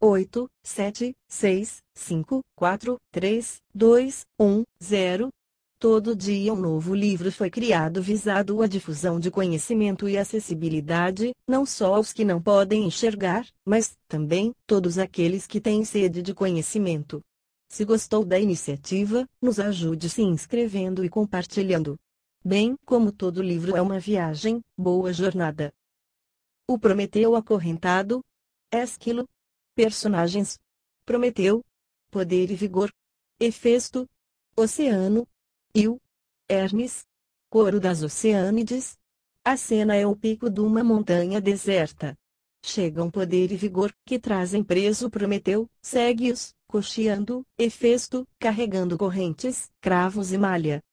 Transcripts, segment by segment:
8, 7, 6, 5, 4, 3, 2, 1, 0. Todo dia um novo livro foi criado visado à difusão de conhecimento e acessibilidade, não só aos que não podem enxergar, mas também todos aqueles que têm sede de conhecimento. Se gostou da iniciativa, nos ajude se inscrevendo e compartilhando. Bem, como todo livro é uma viagem, boa jornada. O Prometeu acorrentado. Ésquilo. Personagens: Prometeu, poder e vigor. Hefesto, oceano. Io, Hermes, coro das Oceânides. A cena é o pico de uma montanha deserta. Chegam poder e vigor, que trazem preso Prometeu, segue-os, cocheando, Hefesto, carregando correntes, cravos e malha.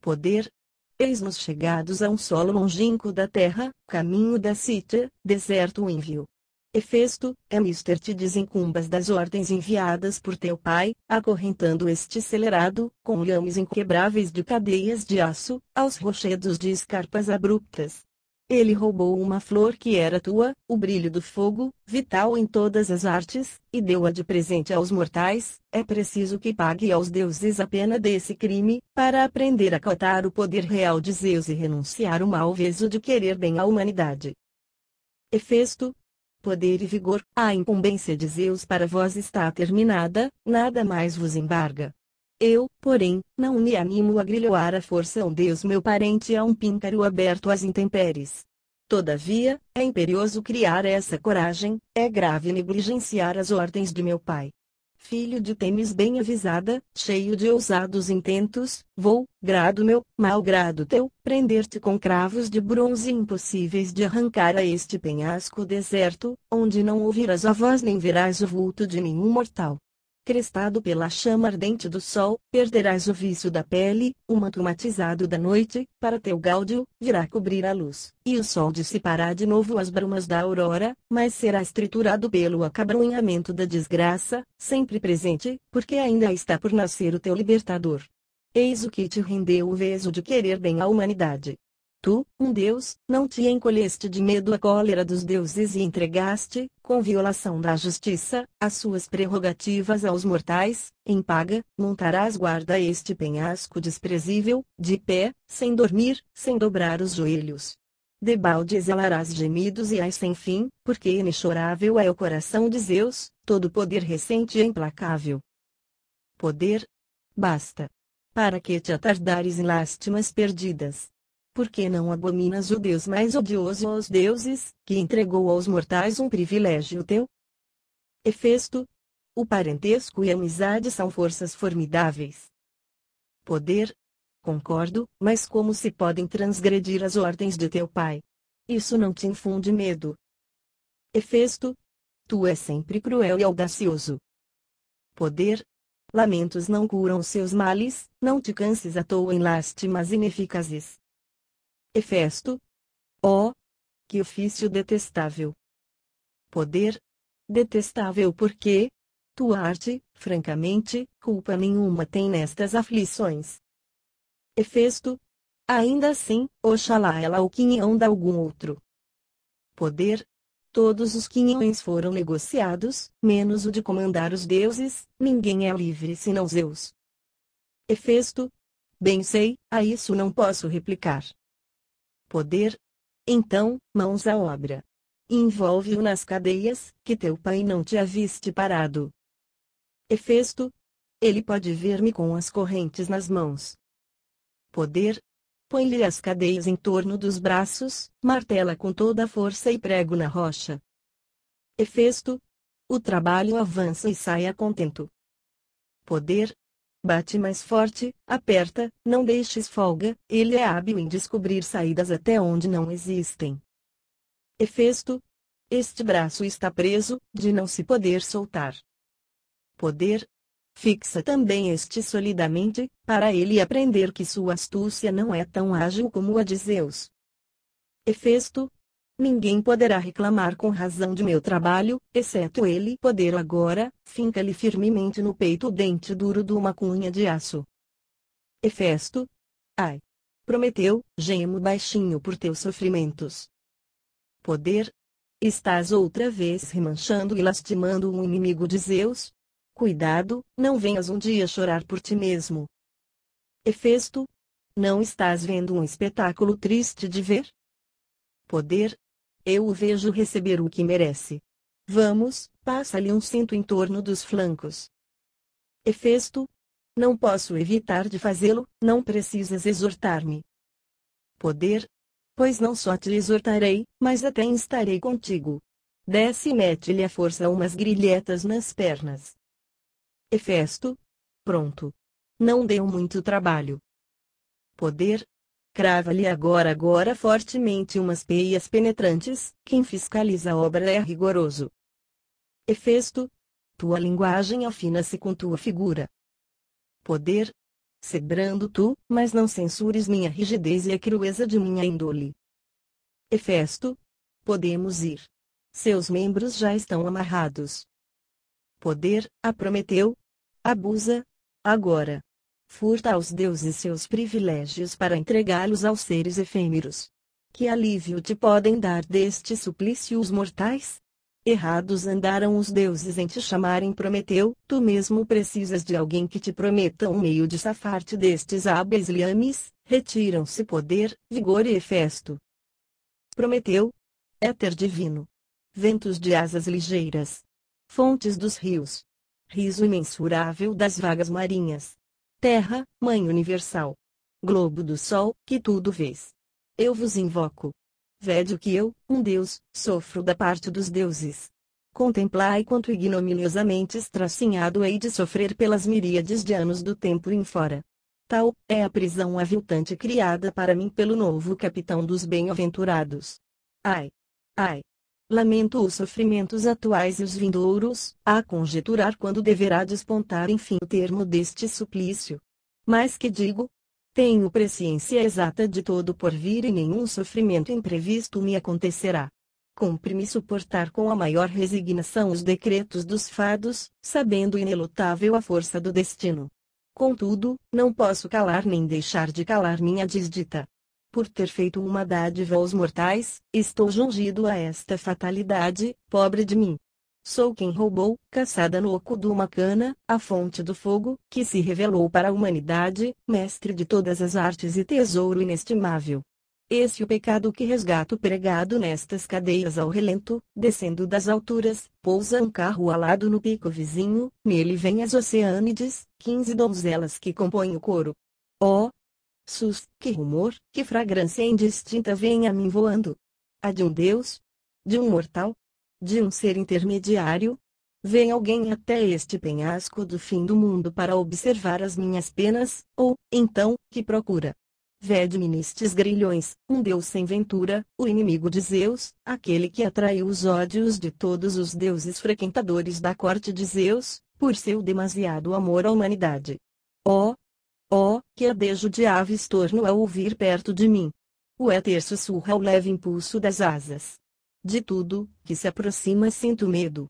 Poder. Eis-nos chegados a um solo longínquo da terra, caminho da Cítia, deserto ínvio. Hefesto, é mister te desincumbas das ordens enviadas por teu pai, acorrentando este celerado, com lhames inquebráveis de cadeias de aço, aos rochedos de escarpas abruptas. Ele roubou uma flor que era tua, o brilho do fogo, vital em todas as artes, e deu-a de presente aos mortais. É preciso que pague aos deuses a pena desse crime, para aprender a cotar o poder real de Zeus e renunciar o malveso de querer bem à humanidade. Hefesto, poder e vigor. A incumbência de Zeus para vós está terminada, nada mais vos embarga. Eu, porém, não me animo a grilhoar a força um Deus meu parente a um píncaro aberto às intempéries. Todavia, é imperioso criar essa coragem, é grave negligenciar as ordens de meu pai. Filho de Temis bem avisada, cheio de ousados intentos, vou, grado meu, mau grado teu, prender-te com cravos de bronze impossíveis de arrancar a este penhasco deserto, onde não ouvirás a voz nem verás o vulto de nenhum mortal. Crestado pela chama ardente do sol, perderás o vício da pele, o manto matizado da noite, para teu gáudio, virá cobrir a luz, e o sol dissipará de novo as brumas da aurora, mas serás triturado pelo acabrunhamento da desgraça, sempre presente, porque ainda está por nascer o teu libertador. Eis o que te rendeu o veso de querer bem à humanidade. Tu, um Deus, não te encolheste de medo à cólera dos deuses e entregaste, com violação da justiça, as suas prerrogativas aos mortais. Em paga, montarás guarda a este penhasco desprezível, de pé, sem dormir, sem dobrar os joelhos. Debalde exalarás gemidos e ais sem fim, porque inexorável é o coração de Zeus, todo poder recente e implacável. Poder. Basta. Para que te atardares em lástimas perdidas? Por que não abominas o Deus mais odioso aos deuses, que entregou aos mortais um privilégio teu? Hefesto. O parentesco e a amizade são forças formidáveis. Poder. Concordo, mas como se podem transgredir as ordens de teu pai? Isso não te infunde medo. Hefesto. Tu és sempre cruel e audacioso. Poder. Lamentos não curam seus males, não te canses à toa em lástimas ineficazes. Hefesto. Oh! Que ofício detestável! Poder. Detestável porque tua arte, francamente, culpa nenhuma tem nestas aflições. Hefesto. Ainda assim, oxalá ela o quinhão de algum outro. Poder. Todos os quinhões foram negociados, menos o de comandar os deuses, ninguém é livre senão Zeus. Hefesto. Bem sei, a isso não posso replicar. Poder. Então, mãos à obra. Envolve-o nas cadeias, que teu pai não te aviste parado. Hefesto. Ele pode ver-me com as correntes nas mãos. Poder. Põe-lhe as cadeias em torno dos braços, martela com toda a força e prego na rocha. Hefesto. O trabalho avança e sai a contento. Poder. Bate mais forte, aperta, não deixes folga, ele é hábil em descobrir saídas até onde não existem. Hefesto. Este braço está preso, de não se poder soltar. Poder. Fixa também este solidamente, para ele aprender que sua astúcia não é tão ágil como a de Zeus. Hefesto. Ninguém poderá reclamar com razão de meu trabalho, exceto ele poder agora, finca-lhe firmemente no peito o dente duro de uma cunha de aço. Hefesto. Ai! Prometeu, gemo baixinho por teus sofrimentos. Poder. estás outra vez remanchando e lastimando um inimigo de Zeus? Cuidado, não venhas um dia chorar por ti mesmo. Hefesto, não estás vendo um espetáculo triste de ver? Poder, eu o vejo receber o que merece. Vamos, passa-lhe um cinto em torno dos flancos. Hefesto, não posso evitar de fazê-lo, não precisas exortar-me. Poder, pois não só te exortarei, mas até instarei contigo. Desce e mete-lhe à força umas grilhetas nas pernas. Hefesto, pronto. Não deu muito trabalho. Poder, crava-lhe agora fortemente umas peias penetrantes, quem fiscaliza a obra é rigoroso. Hefesto, tua linguagem afina-se com tua figura. Poder, sê brando tu, mas não censures minha rigidez e a crueza de minha índole. Hefesto, podemos ir. Seus membros já estão amarrados. Poder, a Prometeu, abusa, agora. Furta aos deuses seus privilégios para entregá-los aos seres efêmeros. Que alívio te podem dar deste suplício os mortais? Errados andaram os deuses em te chamarem Prometeu, tu mesmo precisas de alguém que te prometa um meio de safar-te destes hábeis liames, retiram-se poder, vigor e Hefesto. Prometeu, éter divino. Ventos de asas ligeiras. Fontes dos rios. Riso imensurável das vagas marinhas. Terra, Mãe universal. Globo do sol, que tudo vês. Eu vos invoco. Vede que eu, um Deus, sofro da parte dos deuses. Contemplai quanto ignominiosamente estracinhado hei de sofrer pelas miríades de anos do tempo em fora. Tal é a prisão aviltante criada para mim pelo novo capitão dos bem-aventurados. Ai! Ai! Lamento os sofrimentos atuais e os vindouros, a conjeturar quando deverá despontar enfim o termo deste suplício. Mas que digo? Tenho presciência exata de todo o porvir e nenhum sofrimento imprevisto me acontecerá. Cumpre-me suportar com a maior resignação os decretos dos fados, sabendo inelutável a força do destino. Contudo, não posso calar nem deixar de calar minha desdita. Por ter feito uma dádiva aos mortais, estou jungido a esta fatalidade, pobre de mim. Sou quem roubou, caçada no oco de uma cana, a fonte do fogo, que se revelou para a humanidade, mestre de todas as artes e tesouro inestimável. Esse o pecado que resgato pregado nestas cadeias ao relento, descendo das alturas, pousa um carro alado no pico vizinho, nele vêm as Oceânides, 15 donzelas que compõem o coro. Oh! Sus, que rumor, que fragrância indistinta vem a mim voando! A de um Deus? De um mortal? De um ser intermediário? Vem alguém até este penhasco do fim do mundo para observar as minhas penas, ou, então, que procura? Vede-me nestes grilhões, um Deus sem ventura, o inimigo de Zeus, aquele que atraiu os ódios de todos os deuses frequentadores da corte de Zeus, por seu demasiado amor à humanidade. Oh! Oh, que adejo de aves torno a ouvir perto de mim! O éter sussurra ao leve impulso das asas. De tudo, que se aproxima sinto medo.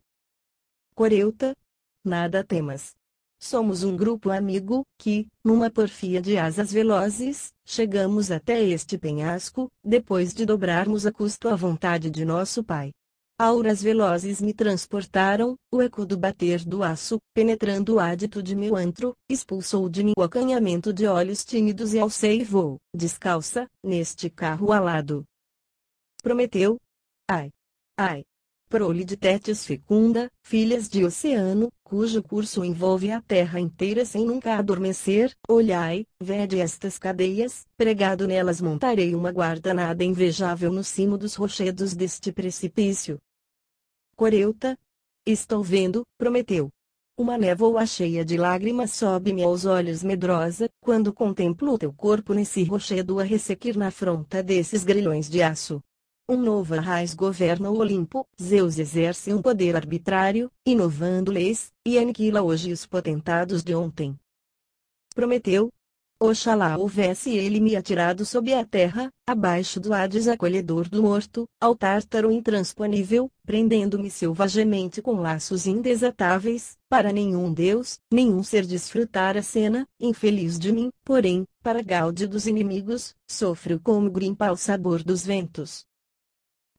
Coreuta, nada temas. Somos um grupo amigo, que, numa porfia de asas velozes, chegamos até este penhasco, depois de dobrarmos a custo a vontade de nosso Pai. Auras velozes me transportaram, o eco do bater do aço, penetrando o ádito de meu antro, expulsou de mim o acanhamento de olhos tímidos e alcei voo, descalça, neste carro alado. Prometeu. Ai! Ai! Prole de Tétis fecunda, filhas de oceano, cujo curso envolve a terra inteira sem nunca adormecer, olhai, vede estas cadeias, pregado nelas montarei uma guarda nada invejável no cimo dos rochedos deste precipício. Coreuta. Estou vendo, Prometeu. Uma névoa cheia de lágrimas sobe-me aos olhos medrosa, quando contemplo o teu corpo nesse rochedo a ressequir na fronta desses grilhões de aço. Um novo arraiz governa o Olimpo, Zeus exerce um poder arbitrário, inovando leis, e aniquila hoje os potentados de ontem. Prometeu. Oxalá houvesse ele me atirado sob a terra, abaixo do Hades acolhedor do morto, ao Tártaro intransponível, prendendo-me selvagemente com laços indesatáveis, para nenhum deus, nenhum ser desfrutar a cena, infeliz de mim, porém, para gáudio dos inimigos, sofro como grimpa ao sabor dos ventos.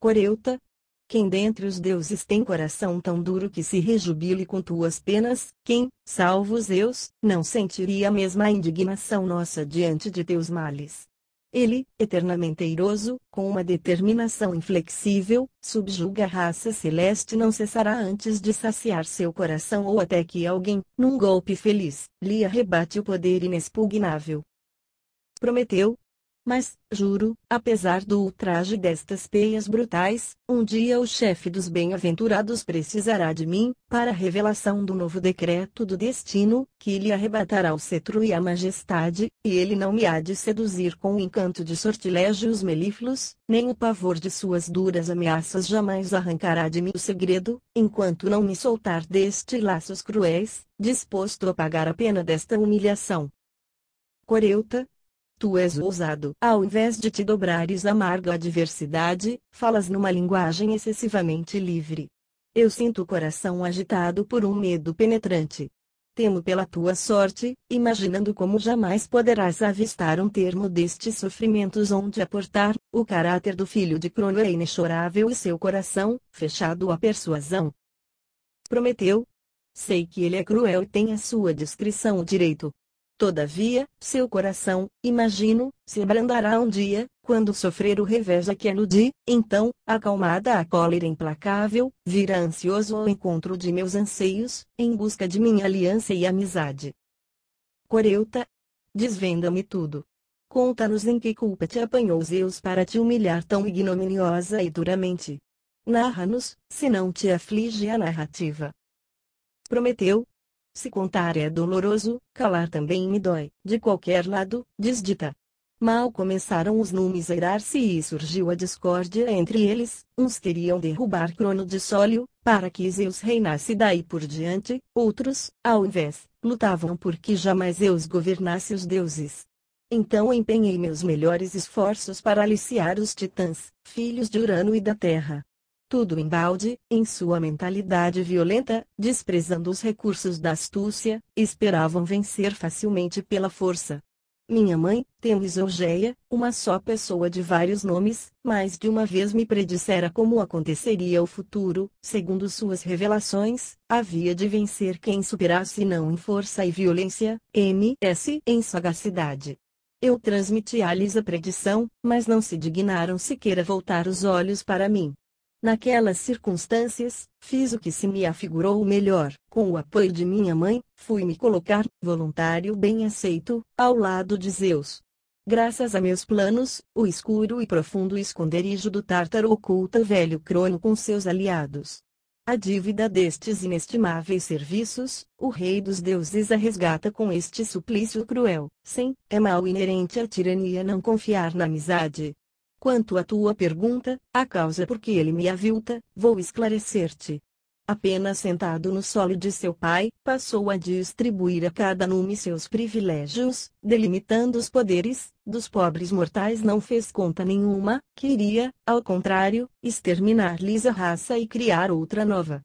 Coreuta. Quem dentre os deuses tem coração tão duro que se rejubile com tuas penas? Quem, salvo Zeus, não sentiria a mesma indignação nossa diante de teus males? Ele, eternamente airoso, com uma determinação inflexível, subjuga a raça celeste e não cessará antes de saciar seu coração ou até que alguém, num golpe feliz, lhe arrebate o poder inexpugnável. Prometeu. Mas, juro, apesar do ultraje destas peias brutais, um dia o chefe dos bem-aventurados precisará de mim, para a revelação do novo decreto do destino, que lhe arrebatará o cetro e a majestade, e ele não me há de seduzir com o encanto de sortilégios melífluos, nem o pavor de suas duras ameaças jamais arrancará de mim o segredo, enquanto não me soltar destes laços cruéis, disposto a pagar a pena desta humilhação. Coreuta. Tu és ousado. Ao invés de te dobrares à amarga adversidade, falas numa linguagem excessivamente livre. Eu sinto o coração agitado por um medo penetrante. Temo pela tua sorte, imaginando como jamais poderás avistar um termo destes sofrimentos onde aportar. O caráter do filho de Crono é inexorável e seu coração, fechado à persuasão. Prometeu. Sei que ele é cruel e tem à sua discrição o direito. Todavia, seu coração, imagino, se abrandará um dia, quando sofrer o revés a que aludi, então, acalmada a cólera implacável, virá ansioso ao encontro de meus anseios, em busca de minha aliança e amizade. Coreuta. Desvenda-me tudo. Conta-nos em que culpa te apanhou Zeus para te humilhar tão ignominiosa e duramente. Narra-nos, se não te aflige a narrativa. Prometeu. Se contar é doloroso, calar também me dói. De qualquer lado, desdita. Mal começaram os numes a irar-se e surgiu a discórdia entre eles, uns queriam derrubar Crono de Sólio, para que Zeus reinasse daí por diante, outros, ao invés, lutavam por que jamais Zeus governasse os deuses. Então empenhei meus melhores esforços para aliciar os titãs, filhos de Urano e da Terra. Tudo embalde, em sua mentalidade violenta, desprezando os recursos da astúcia, esperavam vencer facilmente pela força. Minha mãe, Temis Orgeia, uma só pessoa de vários nomes, mais de uma vez me predissera como aconteceria o futuro, segundo suas revelações, havia de vencer quem superasse não em força e violência, ms em sagacidade. Eu transmiti-lhes a predição, mas não se dignaram sequer a voltar os olhos para mim. Naquelas circunstâncias, fiz o que se me afigurou o melhor. Com o apoio de minha mãe, fui me colocar, voluntário bem aceito, ao lado de Zeus. Graças a meus planos, o escuro e profundo esconderijo do Tártaro oculta velho Crono com seus aliados. A dívida destes inestimáveis serviços, o rei dos deuses a resgata com este suplício cruel. Sim, é mal inerente à tirania não confiar na amizade. Quanto à tua pergunta, a causa por que ele me avilta, vou esclarecer-te. Apenas sentado no solo de seu pai, passou a distribuir a cada nome seus privilégios, delimitando os poderes, dos pobres mortais não fez conta nenhuma, queria, ao contrário, exterminar-lhes a raça e criar outra nova.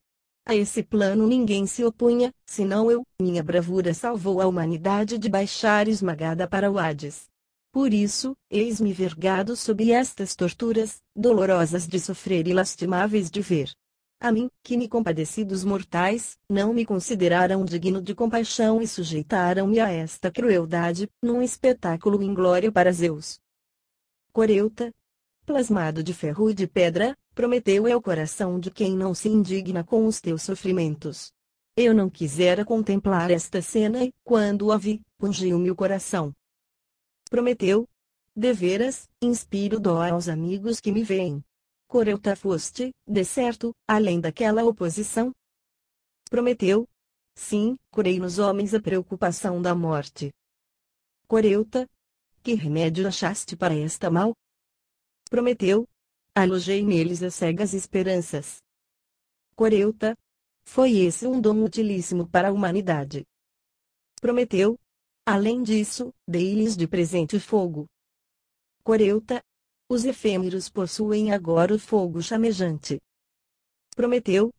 A esse plano ninguém se opunha, senão eu, minha bravura salvou a humanidade de baixar esmagada para o Hades. Por isso, eis-me vergado sob estas torturas, dolorosas de sofrer e lastimáveis de ver. A mim, que me compadeci dos mortais, não me consideraram digno de compaixão e sujeitaram-me a esta crueldade, num espetáculo inglório para Zeus. Coreuta. Plasmado de ferro e de pedra, Prometeu é o coração de quem não se indigna com os teus sofrimentos. Eu não quisera contemplar esta cena e, quando a vi, pungiu-me o coração. Prometeu. Deveras, inspiro dó aos amigos que me veem. Coreuta foste, de certo, além daquela oposição? Prometeu. Sim, curei nos homens a preocupação da morte. Coreuta. Que remédio achaste para esta mal? Prometeu. Alojei neles as cegas esperanças. Coreuta. Foi esse um dom utilíssimo para a humanidade. Prometeu. Além disso, dei-lhes de presente fogo. Coreuta. Os efêmeros possuem agora o fogo chamejante. Prometeu.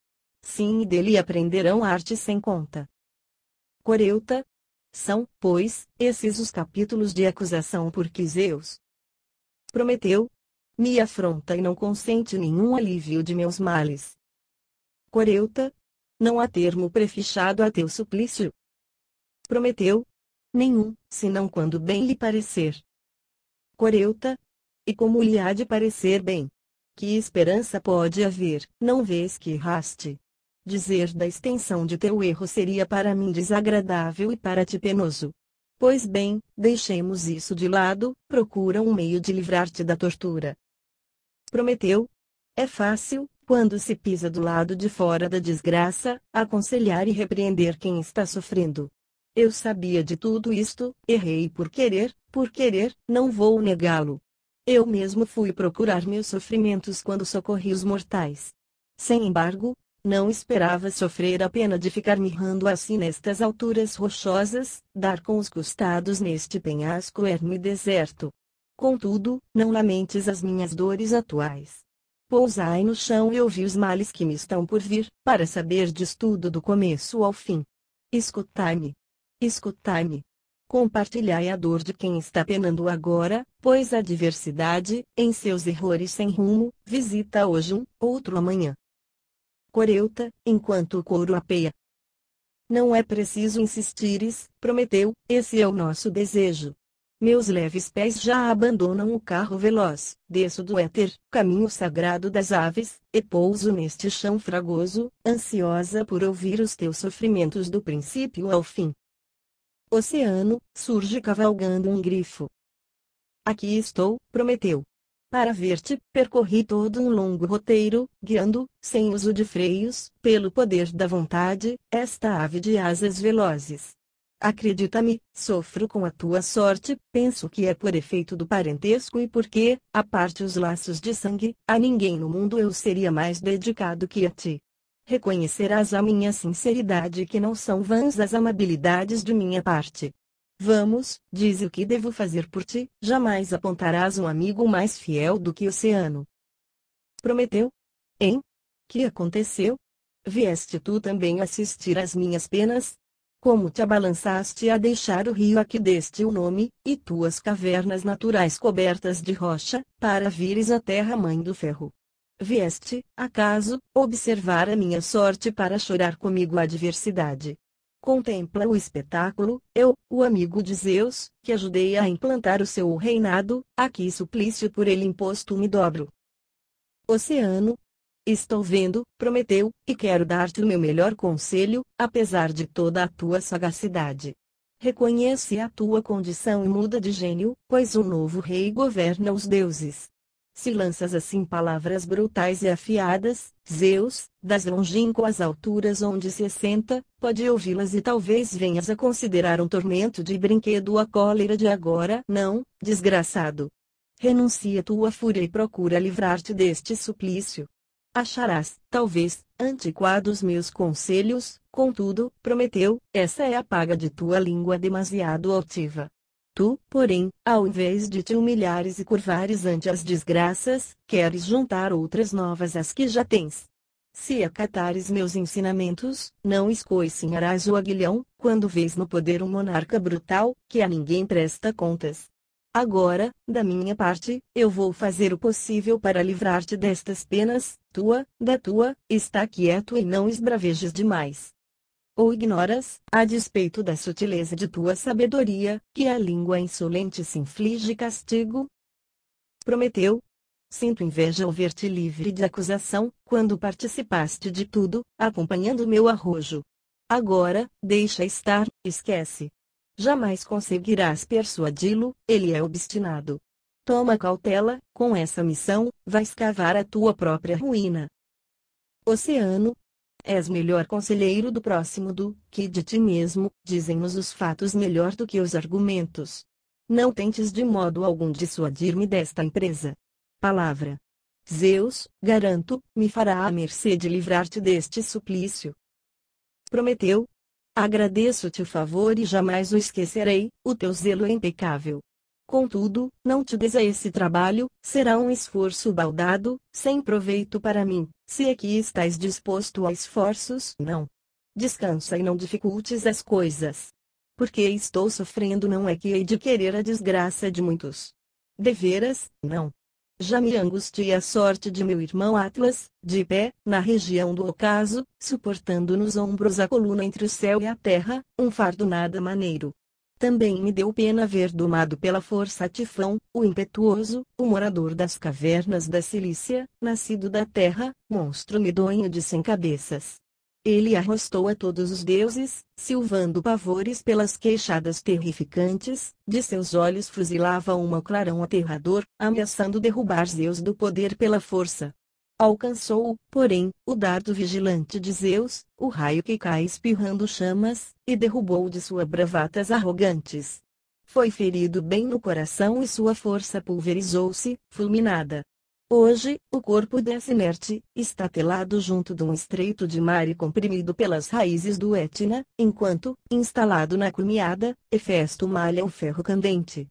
Sim, e dele aprenderão arte sem conta. Coreuta. São, pois, esses os capítulos de acusação por que Zeus. Prometeu. me afronta e não consente nenhum alívio de meus males. Coreuta, não há termo prefixado a teu suplício. Prometeu, nenhum, senão quando bem lhe parecer. Coreuta, e como lhe há de parecer bem? Que esperança pode haver, não vês que erraste? Dizer da extensão de teu erro seria para mim desagradável e para ti penoso. Pois bem, deixemos isso de lado, procura um meio de livrar-te da tortura. Prometeu. É fácil, quando se pisa do lado de fora da desgraça, aconselhar e repreender quem está sofrendo. Eu sabia de tudo isto, errei por querer, não vou negá-lo. Eu mesmo fui procurar meus sofrimentos quando socorri os mortais. Sem embargo, não esperava sofrer a pena de ficar mirrando assim nestas alturas rochosas, dar com os costados neste penhasco ermo e deserto. Contudo, não lamentes as minhas dores atuais. Pousai no chão e ouvi os males que me estão por vir, para saberdes tudo do começo ao fim. Escutai-me. Escutai-me. Compartilhai a dor de quem está penando agora, pois a diversidade, em seus errores sem rumo, visita hoje um, outro amanhã. Coreuta, enquanto o couro apeia. Não é preciso insistires, prometeu, esse é o nosso desejo. Meus leves pés já abandonam o carro veloz, desço do éter, caminho sagrado das aves, e pouso neste chão fragoso, ansiosa por ouvir os teus sofrimentos do princípio ao fim. Oceano, surge cavalgando um grifo. Aqui estou, prometeu. Para ver-te, percorri todo um longo roteiro, guiando, sem uso de freios, pelo poder da vontade, esta ave de asas velozes. Acredita-me, sofro com a tua sorte, penso que é por efeito do parentesco e porque, à parte os laços de sangue, a ninguém no mundo eu seria mais dedicado que a ti. Reconhecerás a minha sinceridade e que não são vãs as amabilidades de minha parte. Vamos, dize o que devo fazer por ti, jamais apontarás um amigo mais fiel do que o oceano. Prometeu? Hein? Que aconteceu? Vieste tu também assistir às minhas penas? Como te abalançaste a deixar o rio a que deste o nome, e tuas cavernas naturais cobertas de rocha, para vires à terra-mãe do ferro? Vieste, acaso, observar a minha sorte para chorar comigo a adversidade? Contempla o espetáculo, eu, o amigo de Zeus, que ajudei a implantar o seu reinado, a que suplício por ele imposto me dobro. Oceano. Estou vendo, prometeu, e quero dar-te o meu melhor conselho, apesar de toda a tua sagacidade. Reconhece a tua condição e muda de gênio, pois um novo rei governa os deuses. Se lanças assim palavras brutais e afiadas, Zeus, das longínquas alturas onde se assenta, pode ouvi-las e talvez venhas a considerar um tormento de brinquedo a cólera de agora. Não, desgraçado. Renuncia tua fúria e procura livrar-te deste suplício. Acharás, talvez, antiquados meus conselhos, contudo, prometeu, essa é a paga de tua língua demasiado altiva. Tu, porém, ao invés de te humilhares e curvares ante as desgraças, queres juntar outras novas às que já tens. Se acatares meus ensinamentos, não escoicinharás o aguilhão, quando vês no poder um monarca brutal, que a ninguém presta contas. Agora, da minha parte, eu vou fazer o possível para livrar-te destas penas, está quieto e não esbravejes demais. Ou ignoras, a despeito da sutileza de tua sabedoria, que a língua insolente se inflige castigo? Prometeu. Sinto inveja ao ver-te livre de acusação, quando participaste de tudo, acompanhando meu arrojo. Agora, deixa estar, esquece. Jamais conseguirás persuadi-lo, ele é obstinado. Toma cautela, com essa missão, vais cavar a tua própria ruína. Oceano. És melhor conselheiro do próximo do que de ti mesmo, dizem-nos os fatos melhor do que os argumentos. Não tentes de modo algum dissuadir-me desta empresa. Palavra. Zeus, garanto, me fará a mercê de livrar-te deste suplício. Prometeu. Agradeço-te o favor e jamais o esquecerei, o teu zelo é impecável. Contudo, não te des a esse trabalho, será um esforço baldado, sem proveito para mim, se aqui estás disposto a esforços. Não. Descansa e não dificultes as coisas. Porque estou sofrendo não é que hei de querer a desgraça de muitos. Deveras, não. Já me angustia a sorte de meu irmão Atlas, de pé, na região do ocaso, suportando nos ombros a coluna entre o céu e a terra, um fardo nada maneiro. Também me deu pena ver domado pela força Tifão, o impetuoso, o morador das cavernas da Cilícia, nascido da terra, monstro medonho de 100 cabeças. Ele arrostou a todos os deuses, silvando pavores pelas queixadas terrificantes, de seus olhos fuzilava uma clarão aterrador, ameaçando derrubar Zeus do poder pela força. Alcançou, porém, o dardo vigilante de Zeus, o raio que cai espirrando chamas, e derrubou de sua bravatas arrogantes. Foi ferido bem no coração e sua força pulverizou-se, fulminada. Hoje, o corpo desse inerte, estatelado junto de um estreito de mar e comprimido pelas raízes do Etna, enquanto, instalado na cumeada, Hefesto malha um ferro candente.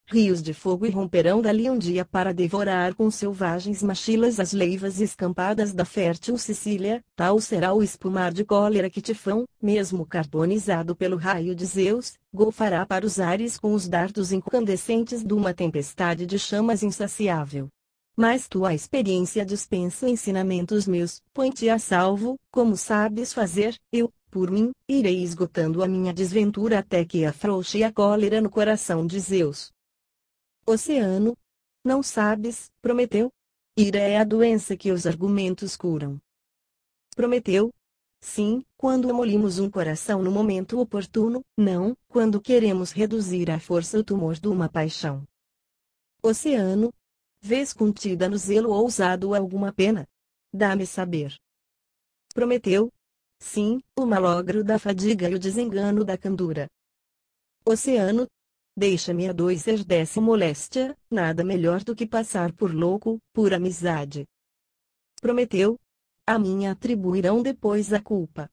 Rios de fogo irromperão dali um dia para devorar com selvagens machilas as leivas escampadas da fértil Sicília, tal será o espumar de cólera que Tifão, mesmo carbonizado pelo raio de Zeus, golfará para os ares com os dardos incandescentes de uma tempestade de chamas insaciável. Mas tua experiência dispensa ensinamentos meus, põe-te a salvo, como sabes fazer, eu, por mim, irei esgotando a minha desventura até que afrouxe a cólera no coração de Zeus. Oceano. Não sabes, Prometeu? Ira é a doença que os argumentos curam. Prometeu? Sim, quando amolimos um coração no momento oportuno, não, quando queremos reduzir à força o tumor de uma paixão. Oceano. Vês contida no zelo ousado alguma pena? Dá-me saber. Prometeu? Sim, o malogro da fadiga e o desengano da candura. Oceano. Deixa-me adoecer dessa moléstia, nada melhor do que passar por louco, por amizade. Prometeu? A mim atribuirão depois a culpa.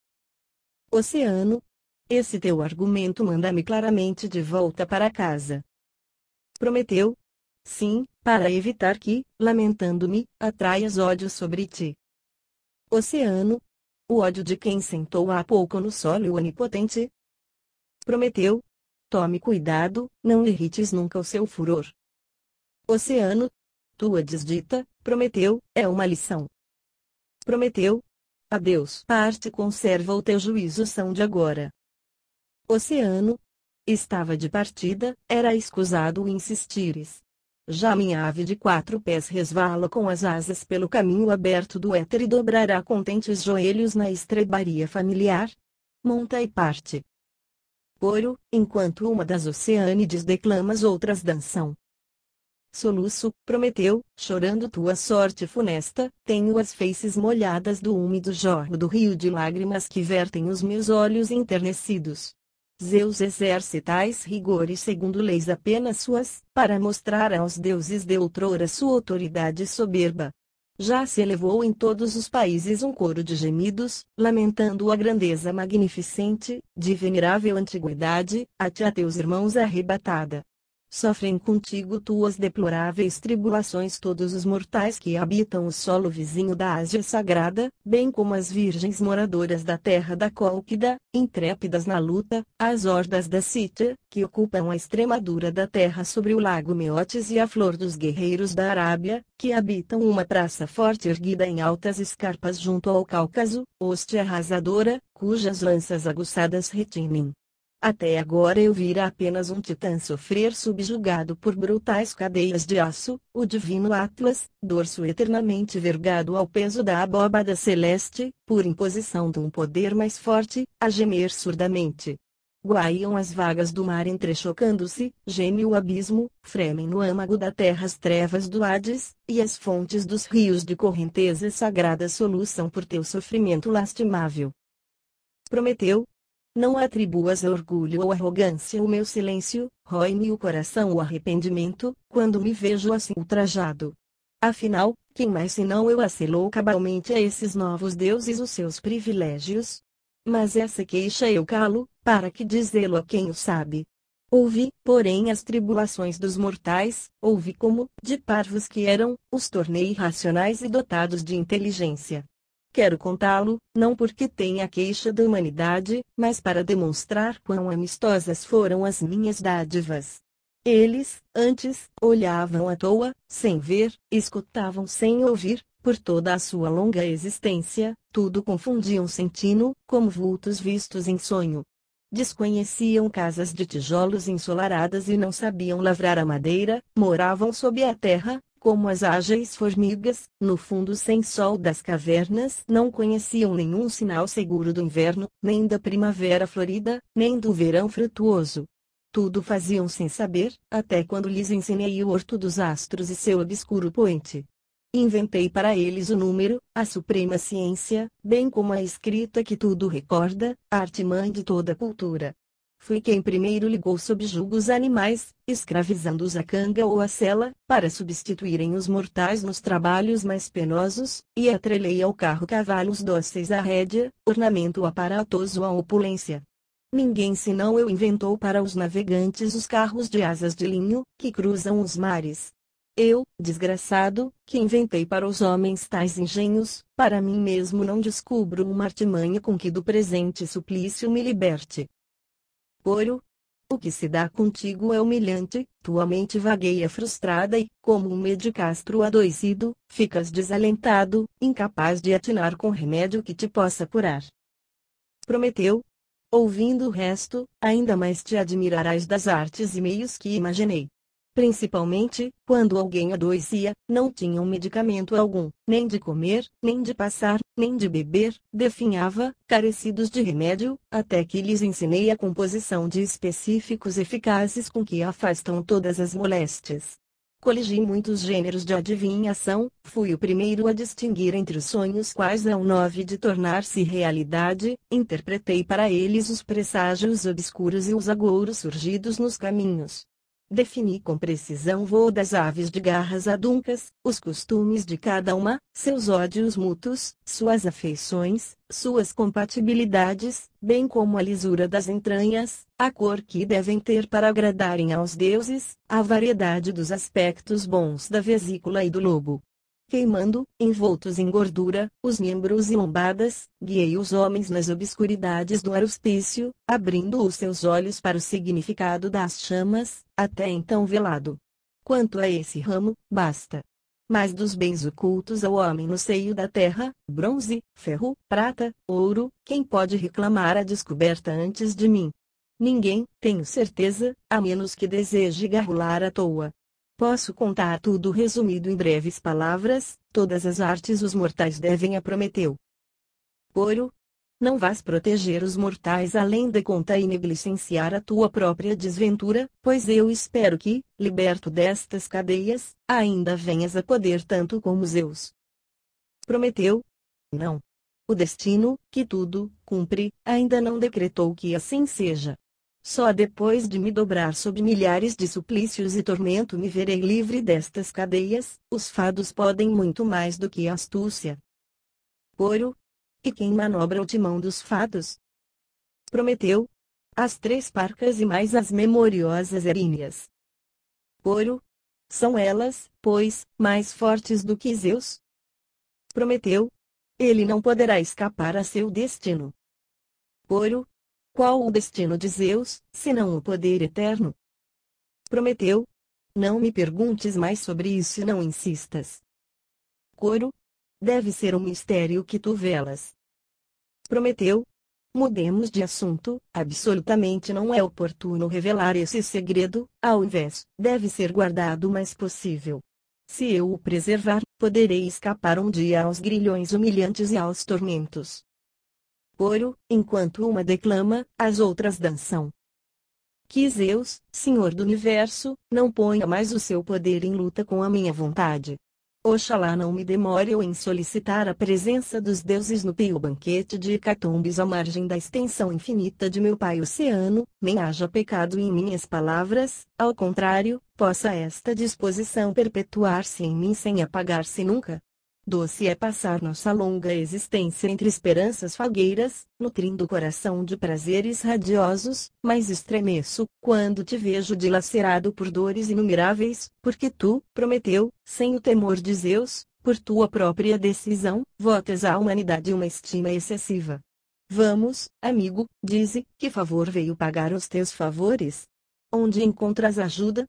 Oceano. Esse teu argumento manda-me claramente de volta para casa. Prometeu? Sim, para evitar que, lamentando-me, atraias ódio sobre ti. Oceano. O ódio de quem sentou há pouco no solo onipotente? Prometeu. Tome cuidado, não irrites nunca o seu furor. Oceano. Tua desdita, Prometeu, é uma lição. Prometeu. Adeus. Parte conserva o teu juízo são de agora. Oceano. Estava de partida, era escusado o insistires. Já minha ave de 4 pés resvala com as asas pelo caminho aberto do éter e dobrará contentes joelhos na estrebaria familiar. Monta e parte. Coro, enquanto uma das oceânides declama as outras dançam. Soluço, Prometeu, chorando tua sorte funesta, tenho as feices molhadas do úmido jorro do rio de lágrimas que vertem os meus olhos enternecidos. Zeus exerce tais rigores segundo leis apenas suas, para mostrar aos deuses de outrora sua autoridade soberba. Já se elevou em todos os países um coro de gemidos, lamentando a grandeza magnificente, de venerável antiguidade, a ti a teus irmãos arrebatada. Sofrem contigo tuas deploráveis tribulações todos os mortais que habitam o solo vizinho da Ásia Sagrada, bem como as virgens moradoras da terra da Cólquida, intrépidas na luta, as hordas da Cítia, que ocupam a extremadura da terra sobre o lago Meotes e a flor dos guerreiros da Arábia, que habitam uma praça forte erguida em altas escarpas junto ao Cáucaso, hoste arrasadora, cujas lanças aguçadas retinem. Até agora eu vira apenas um titã sofrer subjugado por brutais cadeias de aço, o divino Atlas, dorso eternamente vergado ao peso da abóbada celeste, por imposição de um poder mais forte, a gemer surdamente. Guaiam as vagas do mar entrechocando-se, geme o abismo, fremem no âmago da terra as trevas do Hades, e as fontes dos rios de correnteza sagrada soluçam por teu sofrimento lastimável. Prometeu? Não atribuas a orgulho ou arrogância o meu silêncio, rói-me o coração o arrependimento, quando me vejo assim ultrajado. Afinal, quem mais senão eu acelou cabalmente a esses novos deuses os seus privilégios? Mas essa queixa eu calo, para que dizê-lo a quem o sabe. Ouvi, porém as tribulações dos mortais, ouvi como, de parvos que eram, os tornei racionais e dotados de inteligência. Quero contá-lo, não porque tenha queixa da humanidade, mas para demonstrar quão amistosas foram as minhas dádivas. Eles, antes, olhavam à toa, sem ver, escutavam sem ouvir, por toda a sua longa existência, tudo confundiam sentindo, como vultos vistos em sonho. Desconheciam casas de tijolos ensolaradas e não sabiam lavrar a madeira, moravam sob a terra, como as ágeis formigas, no fundo sem sol das cavernas. Não conheciam nenhum sinal seguro do inverno, nem da primavera florida, nem do verão frutuoso. Tudo faziam sem saber, até quando lhes ensinei o orto dos astros e seu obscuro poente. Inventei para eles o número, a suprema ciência, bem como a escrita que tudo recorda, a arte-mãe de toda cultura. Fui quem primeiro ligou sob jugo os animais, escravizando-os à canga ou à sela, para substituírem os mortais nos trabalhos mais penosos, e atrelei ao carro cavalos dóceis à rédea, ornamento aparatoso à opulência. Ninguém senão eu inventou para os navegantes os carros de asas de linho, que cruzam os mares. Eu, desgraçado, que inventei para os homens tais engenhos, para mim mesmo não descubro uma artimanha com que do presente suplício me liberte. Coro. O que se dá contigo é humilhante, tua mente vagueia frustrada e, como um medicastro adoecido, ficas desalentado, incapaz de atinar com remédio que te possa curar. Prometeu. Ouvindo o resto, ainda mais te admirarás das artes e meios que imaginei. Principalmente, quando alguém adoecia, não tinham medicamento algum, nem de comer, nem de passar, nem de beber, definhava, carecidos de remédio, até que lhes ensinei a composição de específicos eficazes com que afastam todas as moléstias. Coligi muitos gêneros de adivinhação, fui o primeiro a distinguir entre os sonhos quais é o nove de tornar-se realidade, interpretei para eles os presságios obscuros e os agouros surgidos nos caminhos. Defini com precisão o voo das aves de garras aduncas, os costumes de cada uma, seus ódios mútuos, suas afeições, suas compatibilidades, bem como a lisura das entranhas, a cor que devem ter para agradarem aos deuses, a variedade dos aspectos bons da vesícula e do lobo. Queimando, envoltos em gordura, os membros e lombadas, guiei os homens nas obscuridades do aruspício, abrindo os seus olhos para o significado das chamas, até então velado. Quanto a esse ramo, basta. Mas dos bens ocultos ao homem no seio da terra, bronze, ferro, prata, ouro, quem pode reclamar a descoberta antes de mim? Ninguém, tenho certeza, a menos que deseje garrular à toa. Posso contar tudo resumido em breves palavras, todas as artes os mortais devem a Prometeu. Coro. Não vás proteger os mortais além da conta e negligenciar a tua própria desventura, pois eu espero que, liberto destas cadeias, ainda venhas a poder tanto como Zeus. Prometeu. Não. O destino, que tudo cumpre, ainda não decretou que assim seja. Só depois de me dobrar sob milhares de suplícios e tormento me verei livre destas cadeias. Os fados podem muito mais do que a astúcia. Coro. E quem manobra o timão dos fados? Prometeu. As três parcas e mais as memoriosas Eríneas. Coro. São elas, pois, mais fortes do que Zeus? Prometeu. Ele não poderá escapar a seu destino. Coro. Qual o destino de Zeus, senão o poder eterno? Prometeu. Não me perguntes mais sobre isso e não insistas. Coro. Deve ser um mistério que tu velas. Prometeu. Mudemos de assunto, absolutamente não é oportuno revelar esse segredo, ao invés, deve ser guardado o mais possível. Se eu o preservar, poderei escapar um dia aos grilhões humilhantes e aos tormentos. Coro, enquanto uma declama, as outras dançam. Que Zeus, Senhor do Universo, não ponha mais o seu poder em luta com a minha vontade. Oxalá não me demore eu em solicitar a presença dos deuses no pio banquete de hecatombes à margem da extensão infinita de meu pai oceano, nem haja pecado em minhas palavras, ao contrário, possa esta disposição perpetuar-se em mim sem apagar-se nunca. Doce é passar nossa longa existência entre esperanças fagueiras, nutrindo o coração de prazeres radiosos, mas estremeço, quando te vejo dilacerado por dores inumeráveis, porque tu, Prometeu, sem o temor de Zeus, por tua própria decisão, votas à humanidade uma estima excessiva. Vamos, amigo, dize, que favor veio pagar os teus favores? Onde encontras ajuda?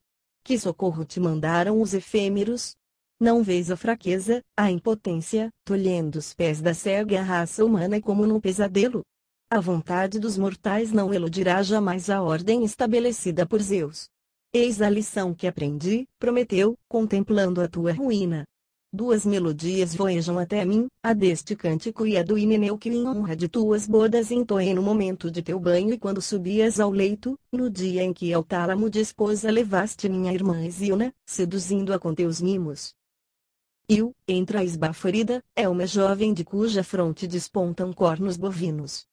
Que socorro te mandaram os efêmeros? Não vês a fraqueza, a impotência, tolhendo os pés da cega raça humana como num pesadelo? A vontade dos mortais não eludirá jamais a ordem estabelecida por Zeus. Eis a lição que aprendi, Prometeu, contemplando a tua ruína. Duas melodias voejam até mim, a deste cântico e a do Himeneu que em honra de tuas bodas entoei no momento de teu banho e quando subias ao leito, no dia em que ao tálamo de esposa levaste minha irmã Hesíona, seduzindo-a com teus mimos. Entra a esbaforida, é uma jovem de cuja fronte despontam cornos bovinos.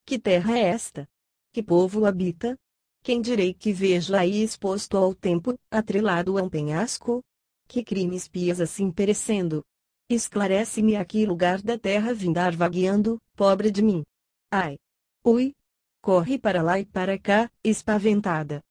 Que terra é esta? Que povo habita? Quem direi que vejo aí exposto ao tempo, atrelado a um penhasco? Que crime espias assim perecendo? Esclarece-me a que lugar da terra vindar vagueando, pobre de mim. Ai! Ui! Corre para lá e para cá, espaventada.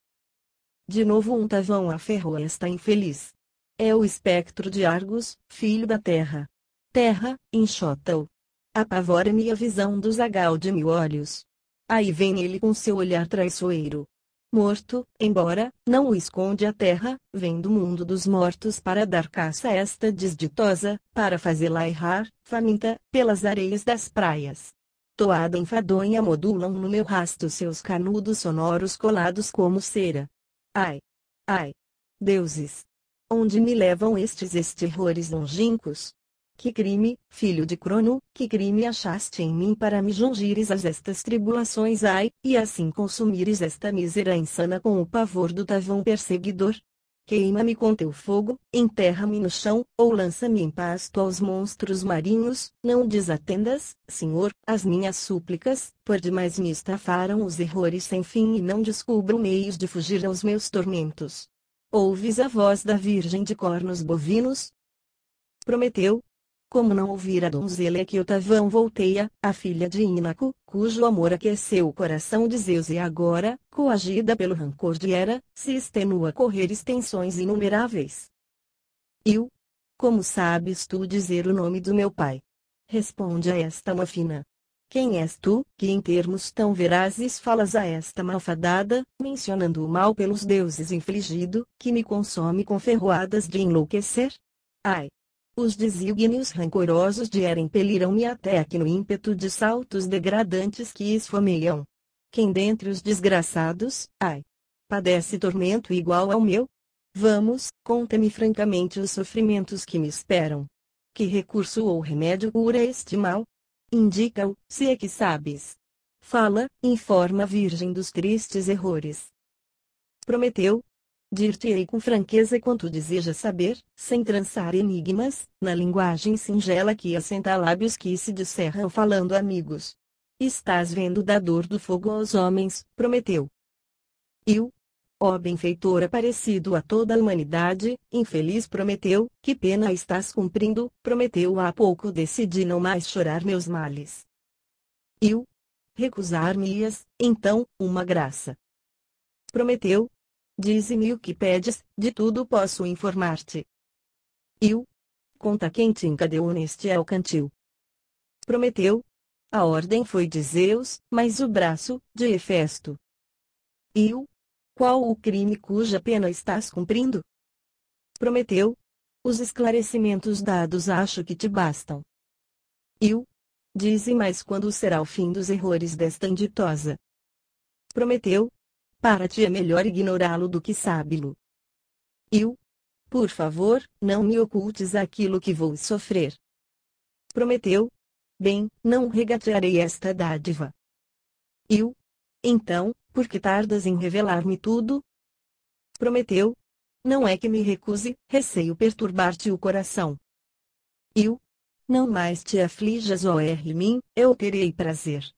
De novo um tavão aferrou esta infeliz. É o espectro de Argos, filho da terra. Terra, enxota-o. Apavora-me a visão do zagal de mil olhos. Aí vem ele com seu olhar traiçoeiro. Morto, embora, não o esconde a terra, vem do mundo dos mortos para dar caça a esta desditosa, para fazê-la errar, faminta, pelas areias das praias. Toada enfadonha modulam no meu rasto seus canudos sonoros colados como cera. Ai! Ai! Deuses! Onde me levam estes terrores longínquos? Que crime, filho de Crono, que crime achaste em mim para me jungires a estas tribulações e assim consumires esta mísera insana com o pavor do tavão perseguidor? Queima-me com teu fogo, enterra-me no chão, ou lança-me em pasto aos monstros marinhos, não desatendas, Senhor, as minhas súplicas, por demais me estafaram os errores sem fim e não descubro meios de fugir aos meus tormentos. Ouves a voz da virgem de cornos bovinos? Prometeu. Como não ouvir a donzela que o tavão volteia, a filha de Ínaco, cujo amor aqueceu o coração de Zeus e agora, coagida pelo rancor de Hera, se extenua a correr extensões inumeráveis. Como sabes tu dizer o nome do meu pai? Responde a esta mafina. Quem és tu, que em termos tão verazes falas a esta malfadada, mencionando o mal pelos deuses infligido, que me consome com ferroadas de enlouquecer? Ai! Os desígnios rancorosos de Hera impeliram-me até aqui no ímpeto de saltos degradantes que esfomeiam. Quem dentre os desgraçados, padece tormento igual ao meu? Vamos, conta-me francamente os sofrimentos que me esperam. Que recurso ou remédio cura este mal? Indica-o, se é que sabes. Fala, informa a virgem dos tristes errores. Prometeu. Dir-te-ei com franqueza quanto desejas saber, sem trançar enigmas, na linguagem singela que assenta lábios que se descerram falando amigos. Estás vendo da dor do fogo aos homens, Prometeu. Ó benfeitor aparecido a toda a humanidade, infeliz Prometeu, que pena estás cumprindo, Prometeu há pouco decidi não mais chorar meus males. Recusar-me-ias, então, uma graça. Prometeu. Dize-me o que pedes, de tudo posso informar-te. Conta quem te encadeou neste alcantil. Prometeu. A ordem foi de Zeus, mas o braço, de Hefesto. Qual o crime cuja pena estás cumprindo? Prometeu. Os esclarecimentos dados acho que te bastam. Dize mais quando será o fim dos errores desta inditosa. Prometeu. Para ti é melhor ignorá-lo do que sábilo. Por favor, não me ocultes aquilo que vou sofrer. Prometeu. Bem, não regatearei esta dádiva. Então, por que tardas em revelar-me tudo? Prometeu. Não é que me recuse, receio perturbar-te o coração. Não mais te aflijas, ó mim, eu terei prazer.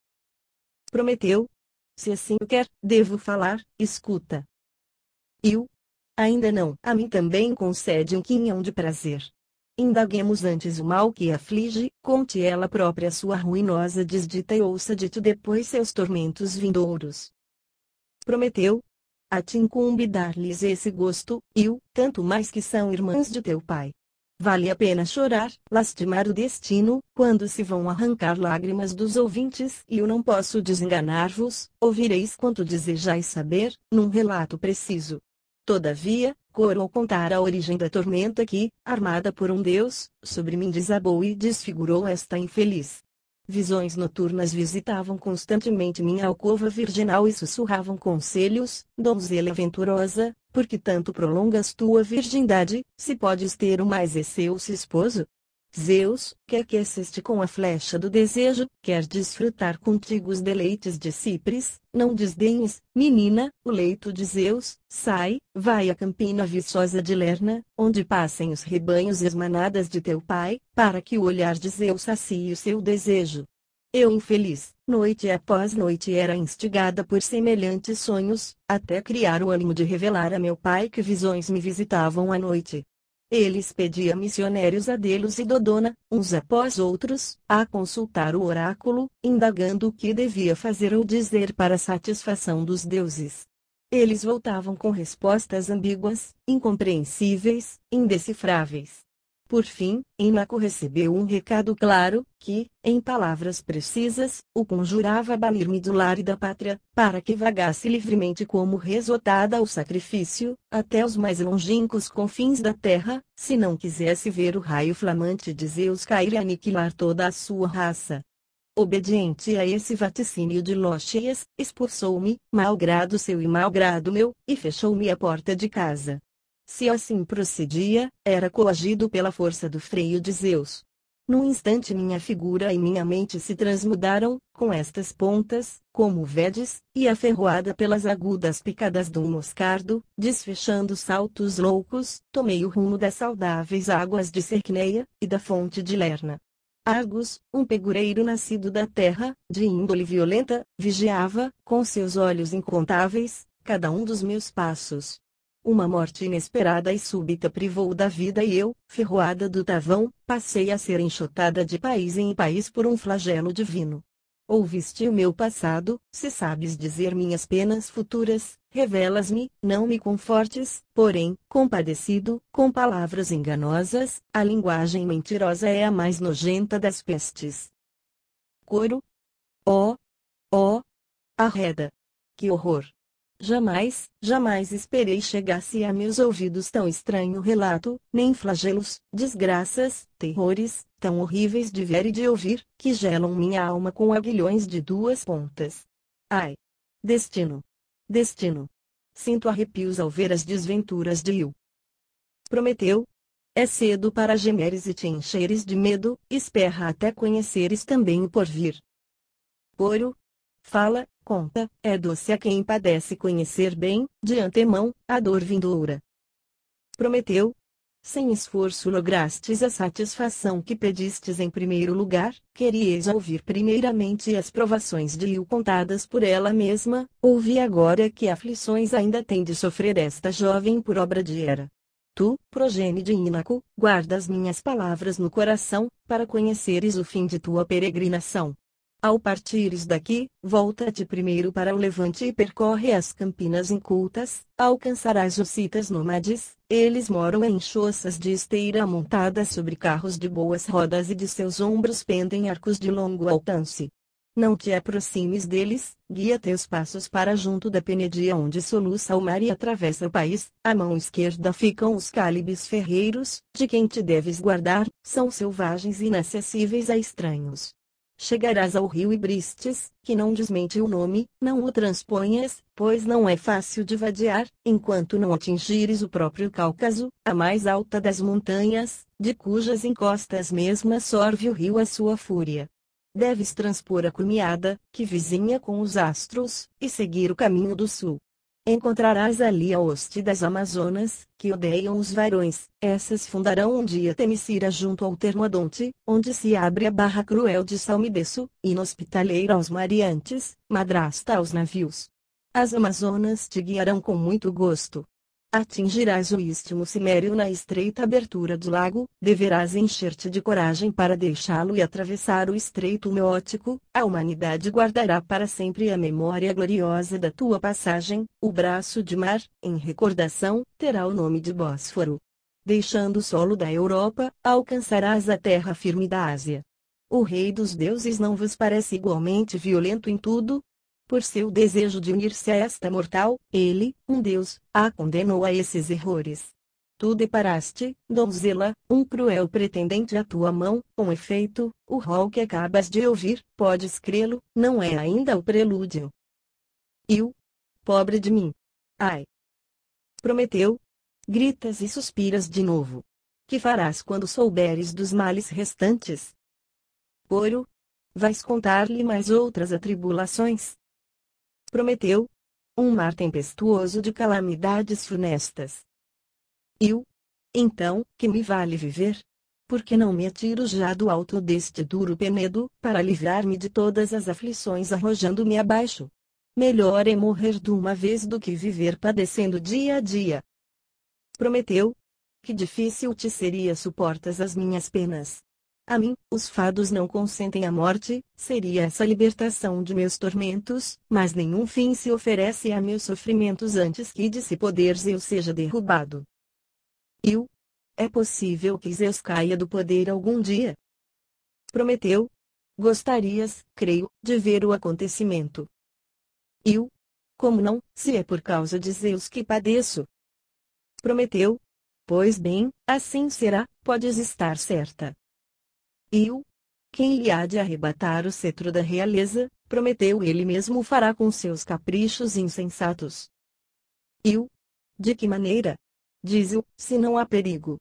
Prometeu. Se assim o quer, devo falar, escuta. Ainda não, a mim também concede um quinhão de prazer. Indaguemos antes o mal que aflige, conte ela própria sua ruinosa desdita e ouça de tu depois seus tormentos vindouros. Prometeu. A ti incumbe dar-lhes esse gosto, tanto mais que são irmãs de teu pai. Vale a pena chorar, lastimar o destino, quando se vão arrancar lágrimas dos ouvintes e eu não posso desenganar-vos, ouvireis quanto desejais saber, num relato preciso. Todavia, Coro ao contar a origem da tormenta que, armada por um deus, sobre mim desabou e desfigurou esta infeliz. Visões noturnas visitavam constantemente minha alcova virginal e sussurravam conselhos: donzela venturosa, por que tanto prolongas tua virgindade, se podes ter um mais excelso esposo? Zeus, que aqueceste com a flecha do desejo, quer desfrutar contigo os deleites de Cipres, não desdenhes, menina, o leito de Zeus, sai, vai à campina viçosa de Lerna, onde passem os rebanhos e as manadas de teu pai, para que o olhar de Zeus sacie o seu desejo. Eu infeliz, noite após noite era instigada por semelhantes sonhos, até criar o ânimo de revelar a meu pai que visões me visitavam à noite. Ele expedia missionários a Delos e Dodona, uns após outros, a consultar o oráculo, indagando o que devia fazer ou dizer para satisfação dos deuses. Eles voltavam com respostas ambíguas, incompreensíveis, indecifráveis. Por fim, Inaco recebeu um recado claro, que, em palavras precisas, o conjurava a banir-me do lar e da pátria, para que vagasse livremente como rezotada ao sacrifício, até os mais longínquos confins da terra, se não quisesse ver o raio flamante de Zeus cair e aniquilar toda a sua raça. Obediente a esse vaticínio de Lóxias, expulsou-me, malgrado seu e malgrado meu, e fechou-me a porta de casa. Se assim procedia, era coagido pela força do freio de Zeus. Num instante minha figura e minha mente se transmudaram, com estas pontas, como vedes, e aferroada pelas agudas picadas de um moscardo, desfechando saltos loucos, tomei o rumo das saudáveis águas de Cercneia, e da fonte de Lerna. Argus, um pegureiro nascido da terra, de índole violenta, vigiava, com seus olhos incontáveis, cada um dos meus passos. Uma morte inesperada e súbita privou da vida e eu, ferroada do tavão, passei a ser enxotada de país em país por um flagelo divino. Ouviste o meu passado, se sabes dizer minhas penas futuras, revelas-me, não me confortes, porém, compadecido, com palavras enganosas, a linguagem mentirosa é a mais nojenta das pestes. Coro. Ó! Ó! Arreda! Que horror! Jamais, jamais esperei chegasse a meus ouvidos tão estranho relato, nem flagelos, desgraças, terrores, tão horríveis de ver e de ouvir, que gelam minha alma com aguilhões de duas pontas. Ai! Destino! Destino! Sinto arrepios ao ver as desventuras de Io. Prometeu? É cedo para gemeres e te encheres de medo, esperra até conheceres também o porvir. Coro. Fala, conta, é doce a quem padece conhecer bem, de antemão, a dor vindoura. Prometeu? Sem esforço lograstes a satisfação que pedistes em primeiro lugar, querias ouvir primeiramente as provações de Io contadas por ela mesma, ouvi agora que aflições ainda tem de sofrer esta jovem por obra de Hera. Tu, progênie de Inaco, guardas minhas palavras no coração, para conheceres o fim de tua peregrinação. Ao partires daqui, volta-te primeiro para o levante e percorre as campinas incultas, alcançarás os citas nômades, eles moram em choças de esteira montadas sobre carros de boas rodas e de seus ombros pendem arcos de longo alcance. Não te aproximes deles, guia teus passos para junto da Penedia onde soluça o mar e atravessa o país, à mão esquerda ficam os cálibes ferreiros, de quem te deves guardar, são selvagens e inacessíveis a estranhos. Chegarás ao rio Ibristes, que não desmente o nome, não o transponhas, pois não é fácil de vadear, enquanto não atingires o próprio Cáucaso, a mais alta das montanhas, de cujas encostas mesmas sorve o rio a sua fúria. Deves transpor a Cumiada, que vizinha com os astros, e seguir o caminho do sul. Encontrarás ali a hoste das Amazonas, que odeiam os varões, essas fundarão um dia Temícera junto ao Termodonte, onde se abre a barra cruel de Salmideço, inhospitaleira aos mariantes, madrasta aos navios. As Amazonas te guiarão com muito gosto. Atingirás o istmo Cimério na estreita abertura do lago, deverás encher-te de coragem para deixá-lo e atravessar o estreito Meótico, a humanidade guardará para sempre a memória gloriosa da tua passagem, o braço de mar, em recordação, terá o nome de Bósforo. Deixando o solo da Europa, alcançarás a terra firme da Ásia. O rei dos deuses não vos parece igualmente violento em tudo? Por seu desejo de unir-se a esta mortal, ele, um deus, a condenou a esses erros. Tu deparaste, donzela, um cruel pretendente à tua mão, com efeito, o rol que acabas de ouvir, podes crê-lo, não é ainda o prelúdio. Pobre de mim! Ai! Prometeu. Gritas e suspiras de novo. Que farás quando souberes dos males restantes? Ouro. Vais contar-lhe mais outras atribulações? Prometeu. Um mar tempestuoso de calamidades funestas. Então, que me vale viver? Por que não me atiro já do alto deste duro penedo, para livrar-me de todas as aflições arrojando-me abaixo? Melhor é morrer de uma vez do que viver padecendo dia a dia. Prometeu. Que difícil te seria suportas as minhas penas. A mim, os fados não consentem a morte, seria essa libertação de meus tormentos, mas nenhum fim se oferece a meus sofrimentos antes que de se poderes eu seja derrubado. É possível que Zeus caia do poder algum dia? Prometeu. Gostarias, creio, de ver o acontecimento. Como não, se é por causa de Zeus que padeço? Prometeu. Pois bem, assim será, podes estar certa. Quem lhe há de arrebatar o cetro da realeza, prometeu ele mesmo fará com seus caprichos insensatos. De que maneira? Diz-o, se não há perigo.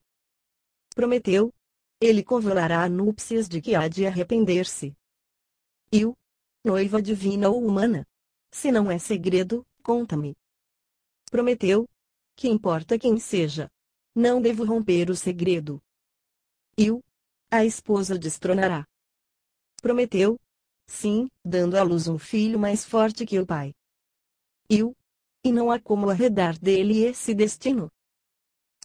Prometeu. Ele convolará núpcias de que há de arrepender-se. Noiva divina ou humana? Se não é segredo, conta-me. Prometeu. Que importa quem seja? Não devo romper o segredo. A esposa destronará. Prometeu. Sim, dando à luz um filho mais forte que o pai. E não há como arredar dele esse destino.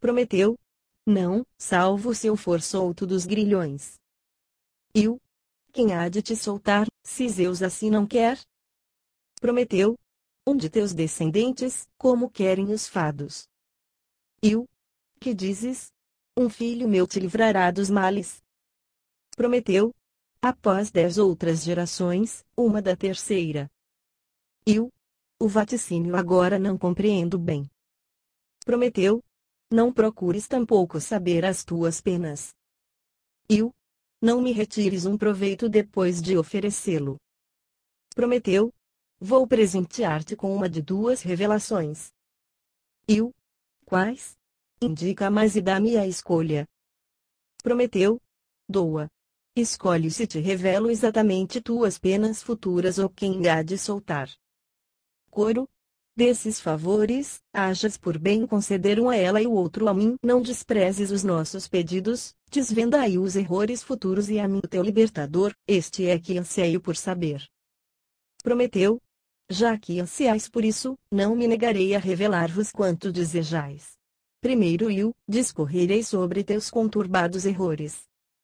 Prometeu. Não, salvo se eu for solto dos grilhões. Quem há de te soltar, se Zeus assim não quer? Prometeu. Um de teus descendentes, como querem os fados. Que dizes? Um filho meu te livrará dos males. Prometeu. Após 10 outras gerações, uma da terceira. O vaticínio agora não compreendo bem. Prometeu. Não procures tampouco saber as tuas penas. Não me retires um proveito depois de oferecê-lo. Prometeu. Vou presentear-te com uma de 2 revelações. Quais? Indica mais e dá-me a escolha. Prometeu. Doa. Escolhe se te revelo exatamente tuas penas futuras ou quem há de soltar. Coro. Desses favores, ajas por bem conceder um a ela e o outro a mim. Não desprezes os nossos pedidos, desvendai os errores futuros e a mim teu libertador, este é que anseio por saber. Prometeu. Já que ansiais por isso, não me negarei a revelar-vos quanto desejais. Primeiro discorrerei sobre teus conturbados errores.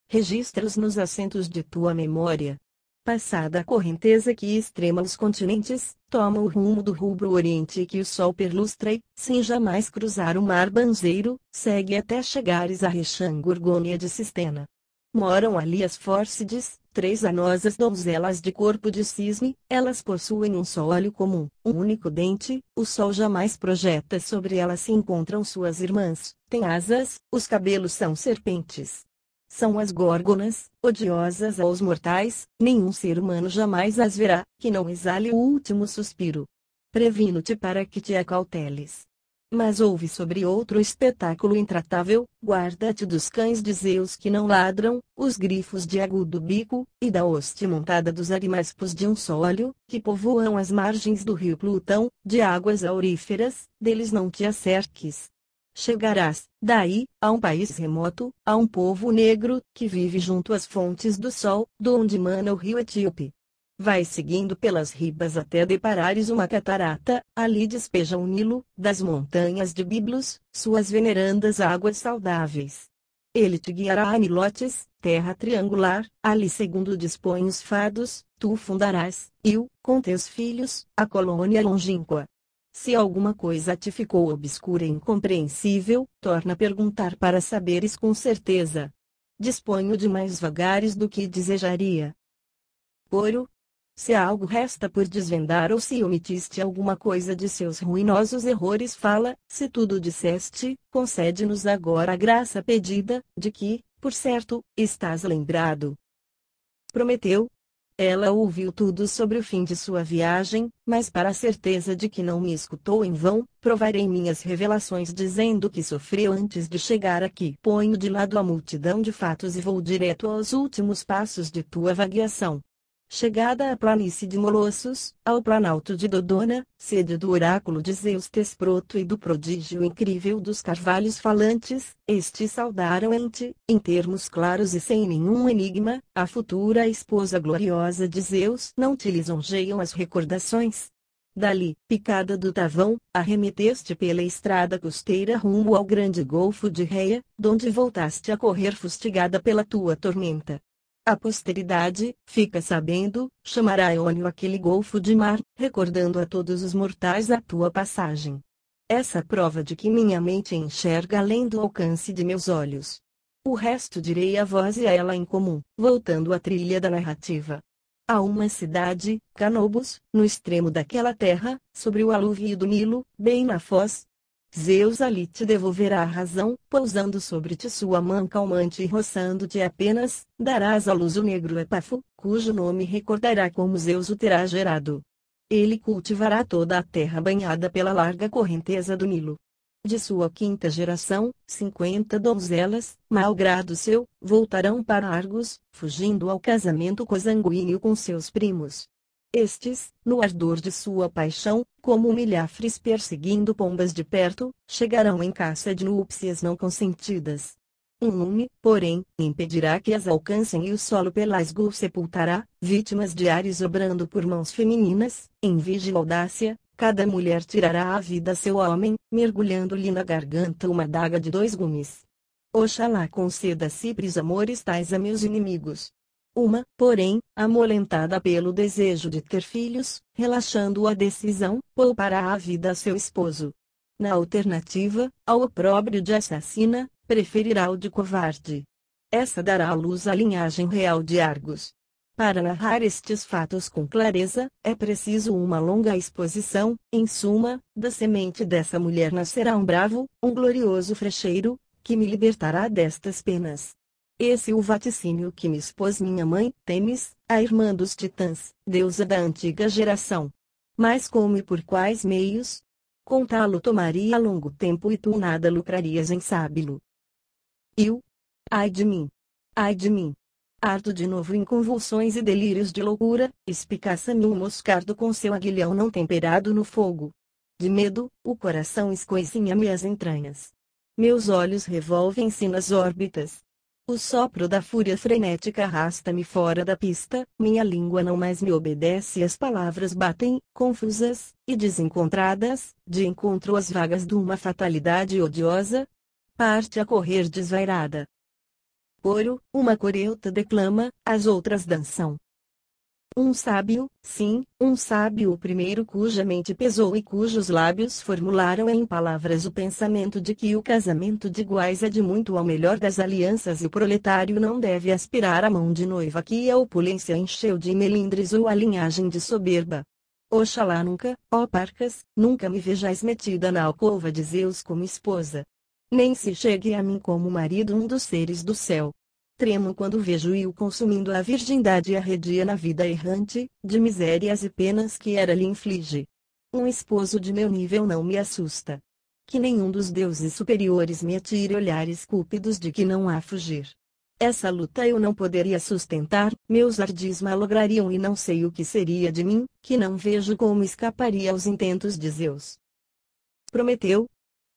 Registra-os nos assentos de tua memória. Passada a correnteza que extrema os continentes, toma o rumo do rubro oriente que o sol perlustra e, sem jamais cruzar o mar banzeiro, segue até chegares à região Gorgônia de Sistena. Moram ali as Fórcides, 3 anosas donzelas de corpo de cisne, elas possuem um só olho comum, um único dente, o sol jamais projeta sobre elas se encontram suas irmãs, têm asas, os cabelos são serpentes. São as górgonas, odiosas aos mortais, nenhum ser humano jamais as verá, que não exale o último suspiro. Previno-te para que te acauteles. Mas ouve sobre outro espetáculo intratável, guarda-te dos cães de Zeus que não ladram, os grifos de agudo bico, e da hoste montada dos arimaspos de um só olho, que povoam as margens do rio Plutão, de águas auríferas, deles não te acerques. Chegarás, daí, a um país remoto, a um povo negro, que vive junto às fontes do sol, donde mana o rio Etíope. Vai seguindo pelas ribas até deparares uma catarata, ali despeja o Nilo, das montanhas de Biblos, suas venerandas águas saudáveis. Ele te guiará a Nilotes, terra triangular, ali segundo dispõem os fados, tu fundarás, com teus filhos, a colônia longínqua. Se alguma coisa te ficou obscura e incompreensível, torna a perguntar para saberes com certeza. Disponho de mais vagares do que desejaria. Ouro. Se algo resta por desvendar ou se omitiste alguma coisa de seus ruinosos errores, fala. Se tudo disseste, concede-nos agora a graça pedida, de que, por certo, estás lembrado. Prometeu. Ela ouviu tudo sobre o fim de sua viagem, mas para a certeza de que não me escutou em vão, provarei minhas revelações dizendo que sofreu antes de chegar aqui. Ponho de lado a multidão de fatos e vou direto aos últimos passos de tua vagueação. Chegada à planície de Molossos, ao planalto de Dodona, sede do oráculo de Zeus Tesproto e do prodígio incrível dos carvalhos falantes, estes saudaram-te, em termos claros e sem nenhum enigma, a futura esposa gloriosa de Zeus. Não te lisonjeiam as recordações? Dali, picada do Tavão, arremeteste pela estrada costeira rumo ao grande golfo de Reia, donde voltaste a correr fustigada pela tua tormenta. A posteridade, fica sabendo, chamará Êonio aquele golfo de mar, recordando a todos os mortais a tua passagem. Essa prova de que minha mente enxerga além do alcance de meus olhos. O resto direi a vós e a ela em comum, voltando à trilha da narrativa. Há uma cidade, Canobos, no extremo daquela terra, sobre o aluvio do Nilo, bem na foz. Zeus ali te devolverá a razão, pousando sobre ti sua mão calmante e roçando-te apenas, darás à luz o negro Epafo, cujo nome recordará como Zeus o terá gerado. Ele cultivará toda a terra banhada pela larga correnteza do Nilo. De sua quinta geração, 50 donzelas, malgrado seu, voltarão para Argos, fugindo ao casamento consanguíneo com seus primos. Estes, no ardor de sua paixão, como milhafres perseguindo pombas de perto, chegarão em caça de núpcias não consentidas. Um nume, porém, impedirá que as alcancem e o solo pelasgo os sepultará, vítimas de Ares obrando por mãos femininas, em vigil audácia, cada mulher tirará a vida a seu homem, mergulhando-lhe na garganta uma adaga de 2 gumes. Oxalá conceda Cipres amores tais a meus inimigos. Uma, porém, amolentada pelo desejo de ter filhos, relaxando a decisão, poupará a vida a seu esposo. Na alternativa, ao opróbrio de assassina, preferirá o de covarde. Essa dará à luz a linhagem real de Argos. Para narrar estes fatos com clareza, é preciso uma longa exposição. Em suma, da semente dessa mulher nascerá um bravo, um glorioso frecheiro, que me libertará destas penas. Esse o vaticínio que me expôs minha mãe, Temis, a irmã dos titãs, deusa da antiga geração. Mas como e por quais meios? Contá-lo tomaria longo tempo e tu nada lucrarias em sábilo. Ai de mim! Ai de mim! Ardo de novo em convulsões e delírios de loucura, espicaça-me um moscardo com seu aguilhão não temperado no fogo. De medo, o coração escoicinha-me as entranhas. Meus olhos revolvem-se nas órbitas. O sopro da fúria frenética arrasta-me fora da pista, minha língua não mais me obedece e as palavras batem, confusas e desencontradas, de encontro às vagas de uma fatalidade odiosa. Parte a correr desvairada. Coro, uma coreuta declama, as outras dançam. Um sábio, sim, um sábio o primeiro cuja mente pesou e cujos lábios formularam em palavras o pensamento de que o casamento de iguais é de muito ao melhor das alianças e o proletário não deve aspirar a mão de noiva que a opulência encheu de melindres ou a linhagem de soberba. Oxalá nunca, ó parcas, nunca me vejais metida na alcova de Zeus como esposa. Nem se chegue a mim como marido um dos seres do céu. Tremo quando vejo-o consumindo a virgindade e arredia na vida errante, de misérias e penas que ela lhe inflige. Um esposo de meu nível não me assusta. Que nenhum dos deuses superiores me atire olhares cúpidos de que não há fugir. Essa luta eu não poderia sustentar, meus ardis malograriam e não sei o que seria de mim, que não vejo como escaparia aos intentos de Zeus. Prometeu.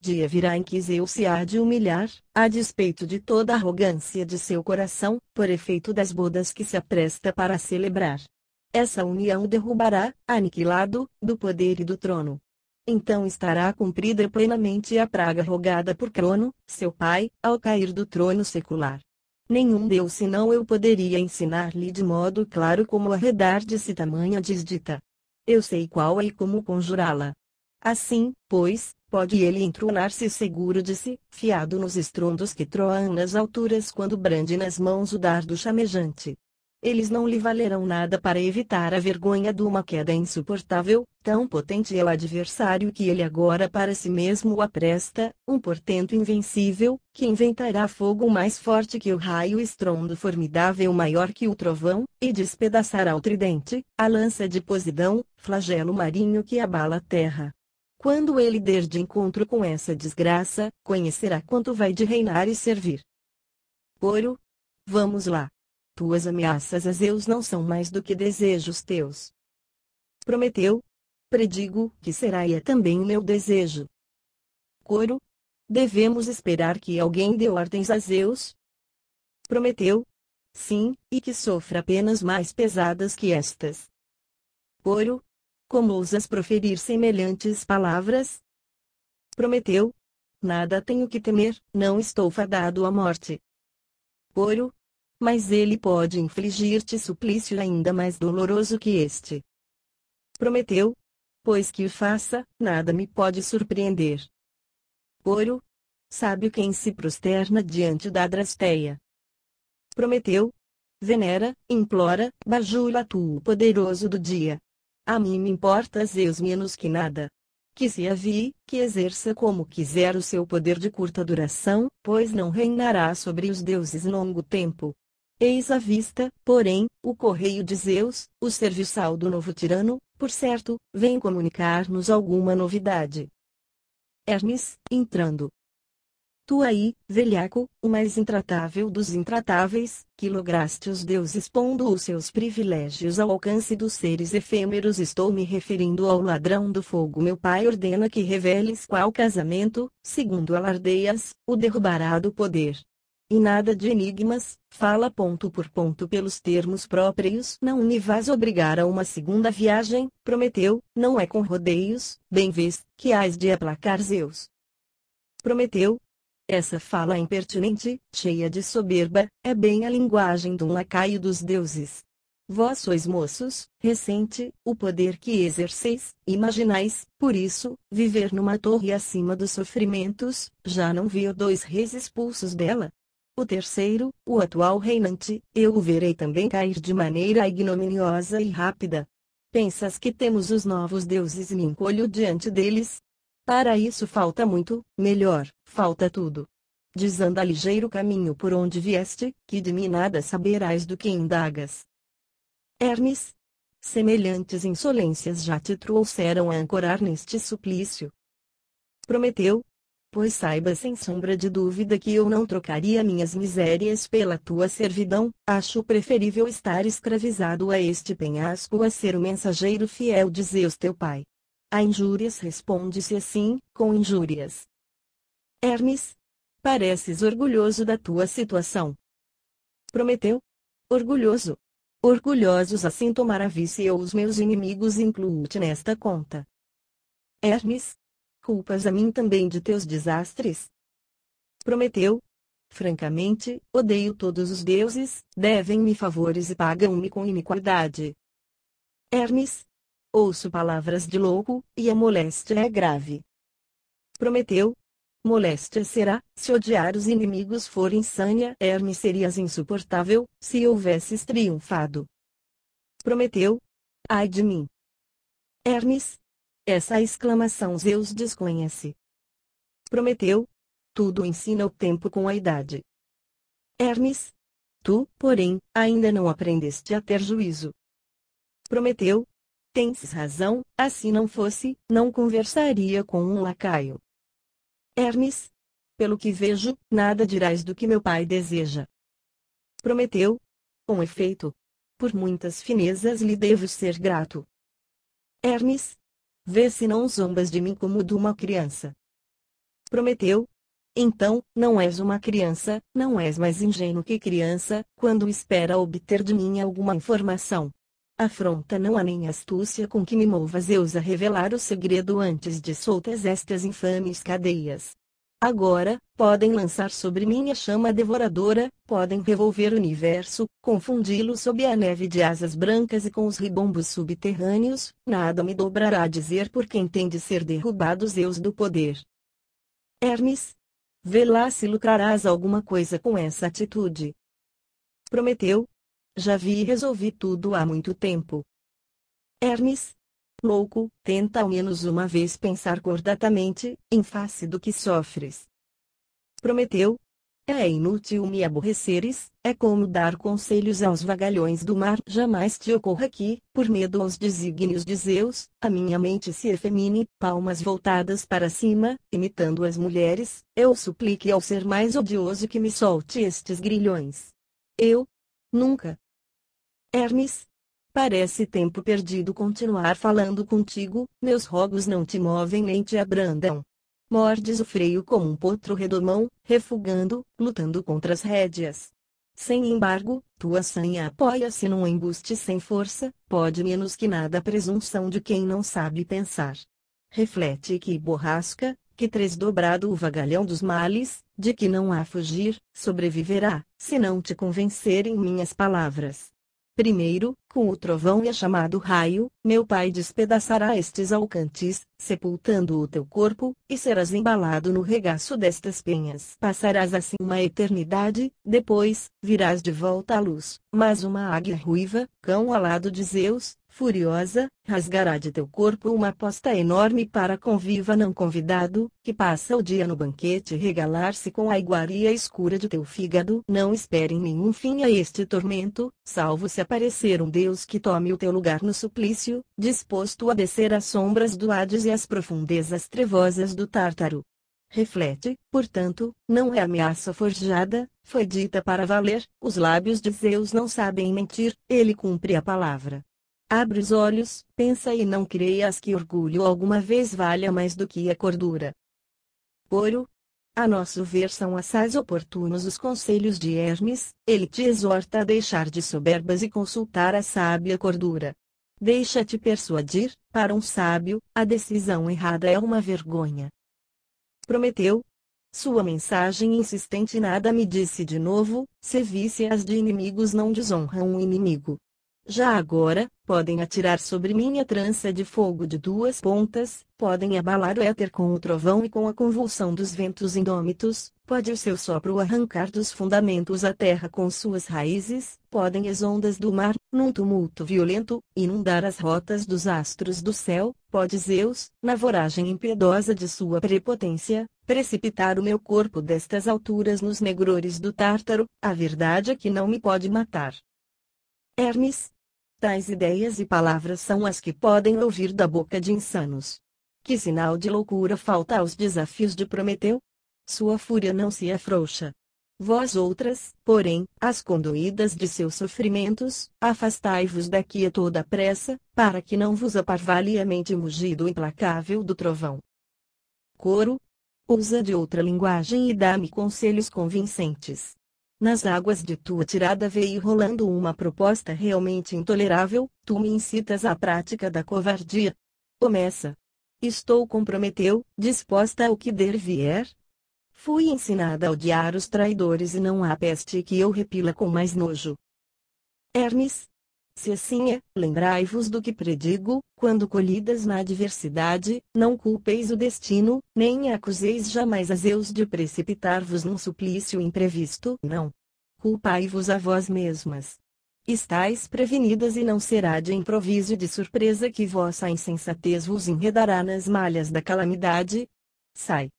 Dia virá em que Zeus se há de humilhar, a despeito de toda a arrogância de seu coração, por efeito das bodas que se apresta para celebrar. Essa união o derrubará, aniquilado, do poder e do trono. Então estará cumprida plenamente a praga rogada por Crono, seu pai, ao cair do trono secular. Nenhum deus senão eu poderia ensinar-lhe de modo claro como arredar de si tamanha desdita. Eu sei qual é e como conjurá-la. Assim, pois, pode ele entronar-se seguro de si, fiado nos estrondos que troam nas alturas quando brande nas mãos o dardo chamejante. Eles não lhe valerão nada para evitar a vergonha de uma queda insuportável. Tão potente é o adversário que ele agora para si mesmo o apresta, um portento invencível, que inventará fogo mais forte que o raio, estrondo formidável maior que o trovão, e despedaçará o tridente, a lança de Poseidão, flagelo marinho que abala a terra. Quando ele der de encontro com essa desgraça, conhecerá quanto vai de reinar e servir. Coro. Vamos lá. Tuas ameaças a Zeus não são mais do que desejos teus. Prometeu. Predigo que será e é também o meu desejo. Coro. Devemos esperar que alguém dê ordens a Zeus? Prometeu. Sim, e que sofra penas mais pesadas que estas. Coro. Como ousas proferir semelhantes palavras? Prometeu. Nada tenho que temer, não estou fadado à morte. Coro. Mas ele pode infligir-te suplício ainda mais doloroso que este. Prometeu. Pois que o faça, nada me pode surpreender. Coro. Sábio quem se prosterna diante da Adrasteia. Prometeu. Venera, implora, bajula tu o poderoso do dia. A mim me importa Zeus menos que nada. Que se avie, que exerça como quiser o seu poder de curta duração, pois não reinará sobre os deuses longo tempo. Eis à vista, porém, o correio de Zeus, o serviçal do novo tirano, por certo, vem comunicar-nos alguma novidade. Hermes, entrando. Tu aí, velhaco, o mais intratável dos intratáveis, que lograste os deuses pondo os seus privilégios ao alcance dos seres efêmeros. Estou me referindo ao ladrão do fogo. Meu pai ordena que reveles qual casamento, segundo alardeias, o derrubará do poder. E nada de enigmas, fala ponto por ponto pelos termos próprios. Não me vás obrigar a uma segunda viagem, prometeu, não é com rodeios, bem vês, que hás de aplacar Zeus. Prometeu. Essa fala impertinente, cheia de soberba, é bem a linguagem de um lacaio dos deuses. Vós sois moços, recente, o poder que exerceis, imaginais, por isso, viver numa torre acima dos sofrimentos, já não viu 2 reis expulsos dela? O terceiro, o atual reinante, eu o verei também cair de maneira ignominiosa e rápida. Pensas que temos os novos deuses e me encolho diante deles? Para isso falta muito, melhor, falta tudo. Desanda ligeiro caminho por onde vieste, que de mim nada saberás do que indagas. Hermes. Semelhantes insolências já te trouxeram a ancorar neste suplício. Prometeu. Pois saiba sem sombra de dúvida que eu não trocaria minhas misérias pela tua servidão, acho preferível estar escravizado a este penhasco a ser o mensageiro fiel de Zeus teu pai. A injúrias responde-se assim, com injúrias. Hermes. Pareces orgulhoso da tua situação. Prometeu. Orgulhoso. Orgulhosos assim tomar a vice eu os meus inimigos incluo-te nesta conta. Hermes. Culpas a mim também de teus desastres? Prometeu. Francamente, odeio todos os deuses, devem-me favores e pagam-me com iniquidade. Hermes. Ouço palavras de louco, e a moléstia é grave. Prometeu. Moléstia será, se odiar os inimigos for insânia. Hermes serias insuportável, se houvesses triunfado. Prometeu. Ai de mim. Hermes. Essa exclamação Zeus desconhece. Prometeu. Tudo ensina o tempo com a idade. Hermes. Tu, porém, ainda não aprendeste a ter juízo. Prometeu. Tens razão, assim não fosse, não conversaria com um lacaio. Hermes. Pelo que vejo, nada dirás do que meu pai deseja. Prometeu. Com efeito. Por muitas finezas lhe devo ser grato. Hermes. Vê se não zombas de mim como de uma criança. Prometeu. Então, não és uma criança, não és mais ingênuo que criança, quando espera obter de mim alguma informação. Afronta não há nem astúcia com que me mova Zeus a revelar o segredo antes de soltas estas infames cadeias. Agora, podem lançar sobre mim a chama devoradora, podem revolver o universo, confundi-lo sob a neve de asas brancas e com os ribombos subterrâneos, nada me dobrará a dizer por quem tem de ser derrubado Zeus do poder. Hermes. Vê lá se lucrarás alguma coisa com essa atitude. Prometeu. Já vi e resolvi tudo há muito tempo. Hermes, louco, tenta ao menos uma vez pensar cordatamente, em face do que sofres. Prometeu. É inútil me aborreceres, é como dar conselhos aos vagalhões do mar. Jamais te ocorra que, por medo aos desígnios de Zeus, a minha mente se efemine, palmas voltadas para cima, imitando as mulheres, eu suplique ao ser mais odioso que me solte estes grilhões. Eu? Nunca. Hermes? Parece tempo perdido continuar falando contigo, meus rogos não te movem nem te abrandam. Mordes o freio como um potro redomão, refugando, lutando contra as rédeas. Sem embargo, tua sanha apoia-se num embuste sem força, pode menos que nada a presunção de quem não sabe pensar. Reflete que borrasca, que tresdobrado o vagalhão dos males, de que não há fugir, sobreviverá, se não te convencerem minhas palavras. Primeiro, com o trovão e a chamado raio, meu pai despedaçará estes alcantes, sepultando o teu corpo, e serás embalado no regaço destas penhas. Passarás assim uma eternidade, depois, virás de volta à luz, mas uma águia ruiva, cão alado de Zeus, furiosa, rasgará de teu corpo uma posta enorme para conviva não convidado, que passa o dia no banquete regalar-se com a iguaria escura de teu fígado. Não esperem nenhum fim a este tormento, salvo se aparecer um Deus que tome o teu lugar no suplício, disposto a descer às sombras do Hades e às profundezas trevosas do Tártaro. Reflete, portanto, não é ameaça forjada, foi dita para valer, os lábios de Zeus não sabem mentir, ele cumpre a palavra. Abre os olhos, pensa e não creias que orgulho alguma vez valha mais do que a cordura. Coro. A nosso ver são assaz oportunos os conselhos de Hermes, ele te exorta a deixar de soberbas e consultar a sábia cordura. Deixa-te persuadir, para um sábio, a decisão errada é uma vergonha. Prometeu. Sua mensagem insistente nada me disse de novo, sevícias de inimigos não desonram o inimigo. Já agora, podem atirar sobre mim a trança de fogo de duas pontas, podem abalar o éter com o trovão e com a convulsão dos ventos indômitos, pode o seu sopro arrancar dos fundamentos a terra com suas raízes, podem as ondas do mar, num tumulto violento, inundar as rotas dos astros do céu, pode Zeus, na voragem impiedosa de sua prepotência, precipitar o meu corpo destas alturas nos negrores do Tártaro, a verdade é que não me pode matar. Hermes. Tais ideias e palavras são as que podem ouvir da boca de insanos. Que sinal de loucura falta aos desafios de Prometeu? Sua fúria não se afrouxa. Vós outras, porém, as condoídas de seus sofrimentos, afastai-vos daqui a toda pressa, para que não vos aparvalhe a mente mugido implacável do trovão. Coro. Usa de outra linguagem e dá-me conselhos convincentes. Nas águas de tua tirada veio rolando uma proposta realmente intolerável, tu me incitas à prática da covardia. Começa. Estou com Prometeu, disposta ao que der vier. Fui ensinada a odiar os traidores e não há peste que eu repila com mais nojo. Hermes. Se assim é, lembrai-vos do que predigo, quando colhidas na adversidade, não culpeis o destino, nem acuseis jamais a Zeus de precipitar-vos num suplício imprevisto, não. Culpai-vos a vós mesmas. Estais prevenidas e não será de improviso e de surpresa que vossa insensatez vos enredará nas malhas da calamidade. Sai.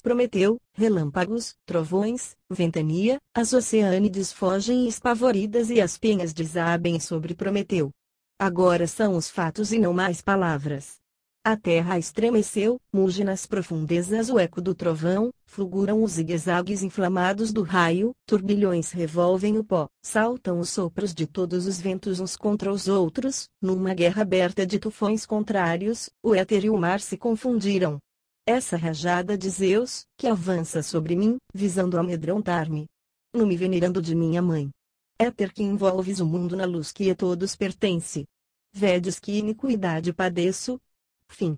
Prometeu, relâmpagos, trovões, ventania, as oceânides fogem espavoridas e as penhas desabem sobre Prometeu. Agora são os fatos e não mais palavras. A terra estremeceu, muge nas profundezas o eco do trovão, fulguram os zigue-zagues inflamados do raio, turbilhões revolvem o pó, saltam os sopros de todos os ventos uns contra os outros, numa guerra aberta de tufões contrários, o éter e o mar se confundiram. Essa rajada de Zeus, que avança sobre mim, visando amedrontar-me. No me venerando de minha mãe. Éter que envolves o mundo na luz que a todos pertence. Vedes que iniquidade padeço? Fim.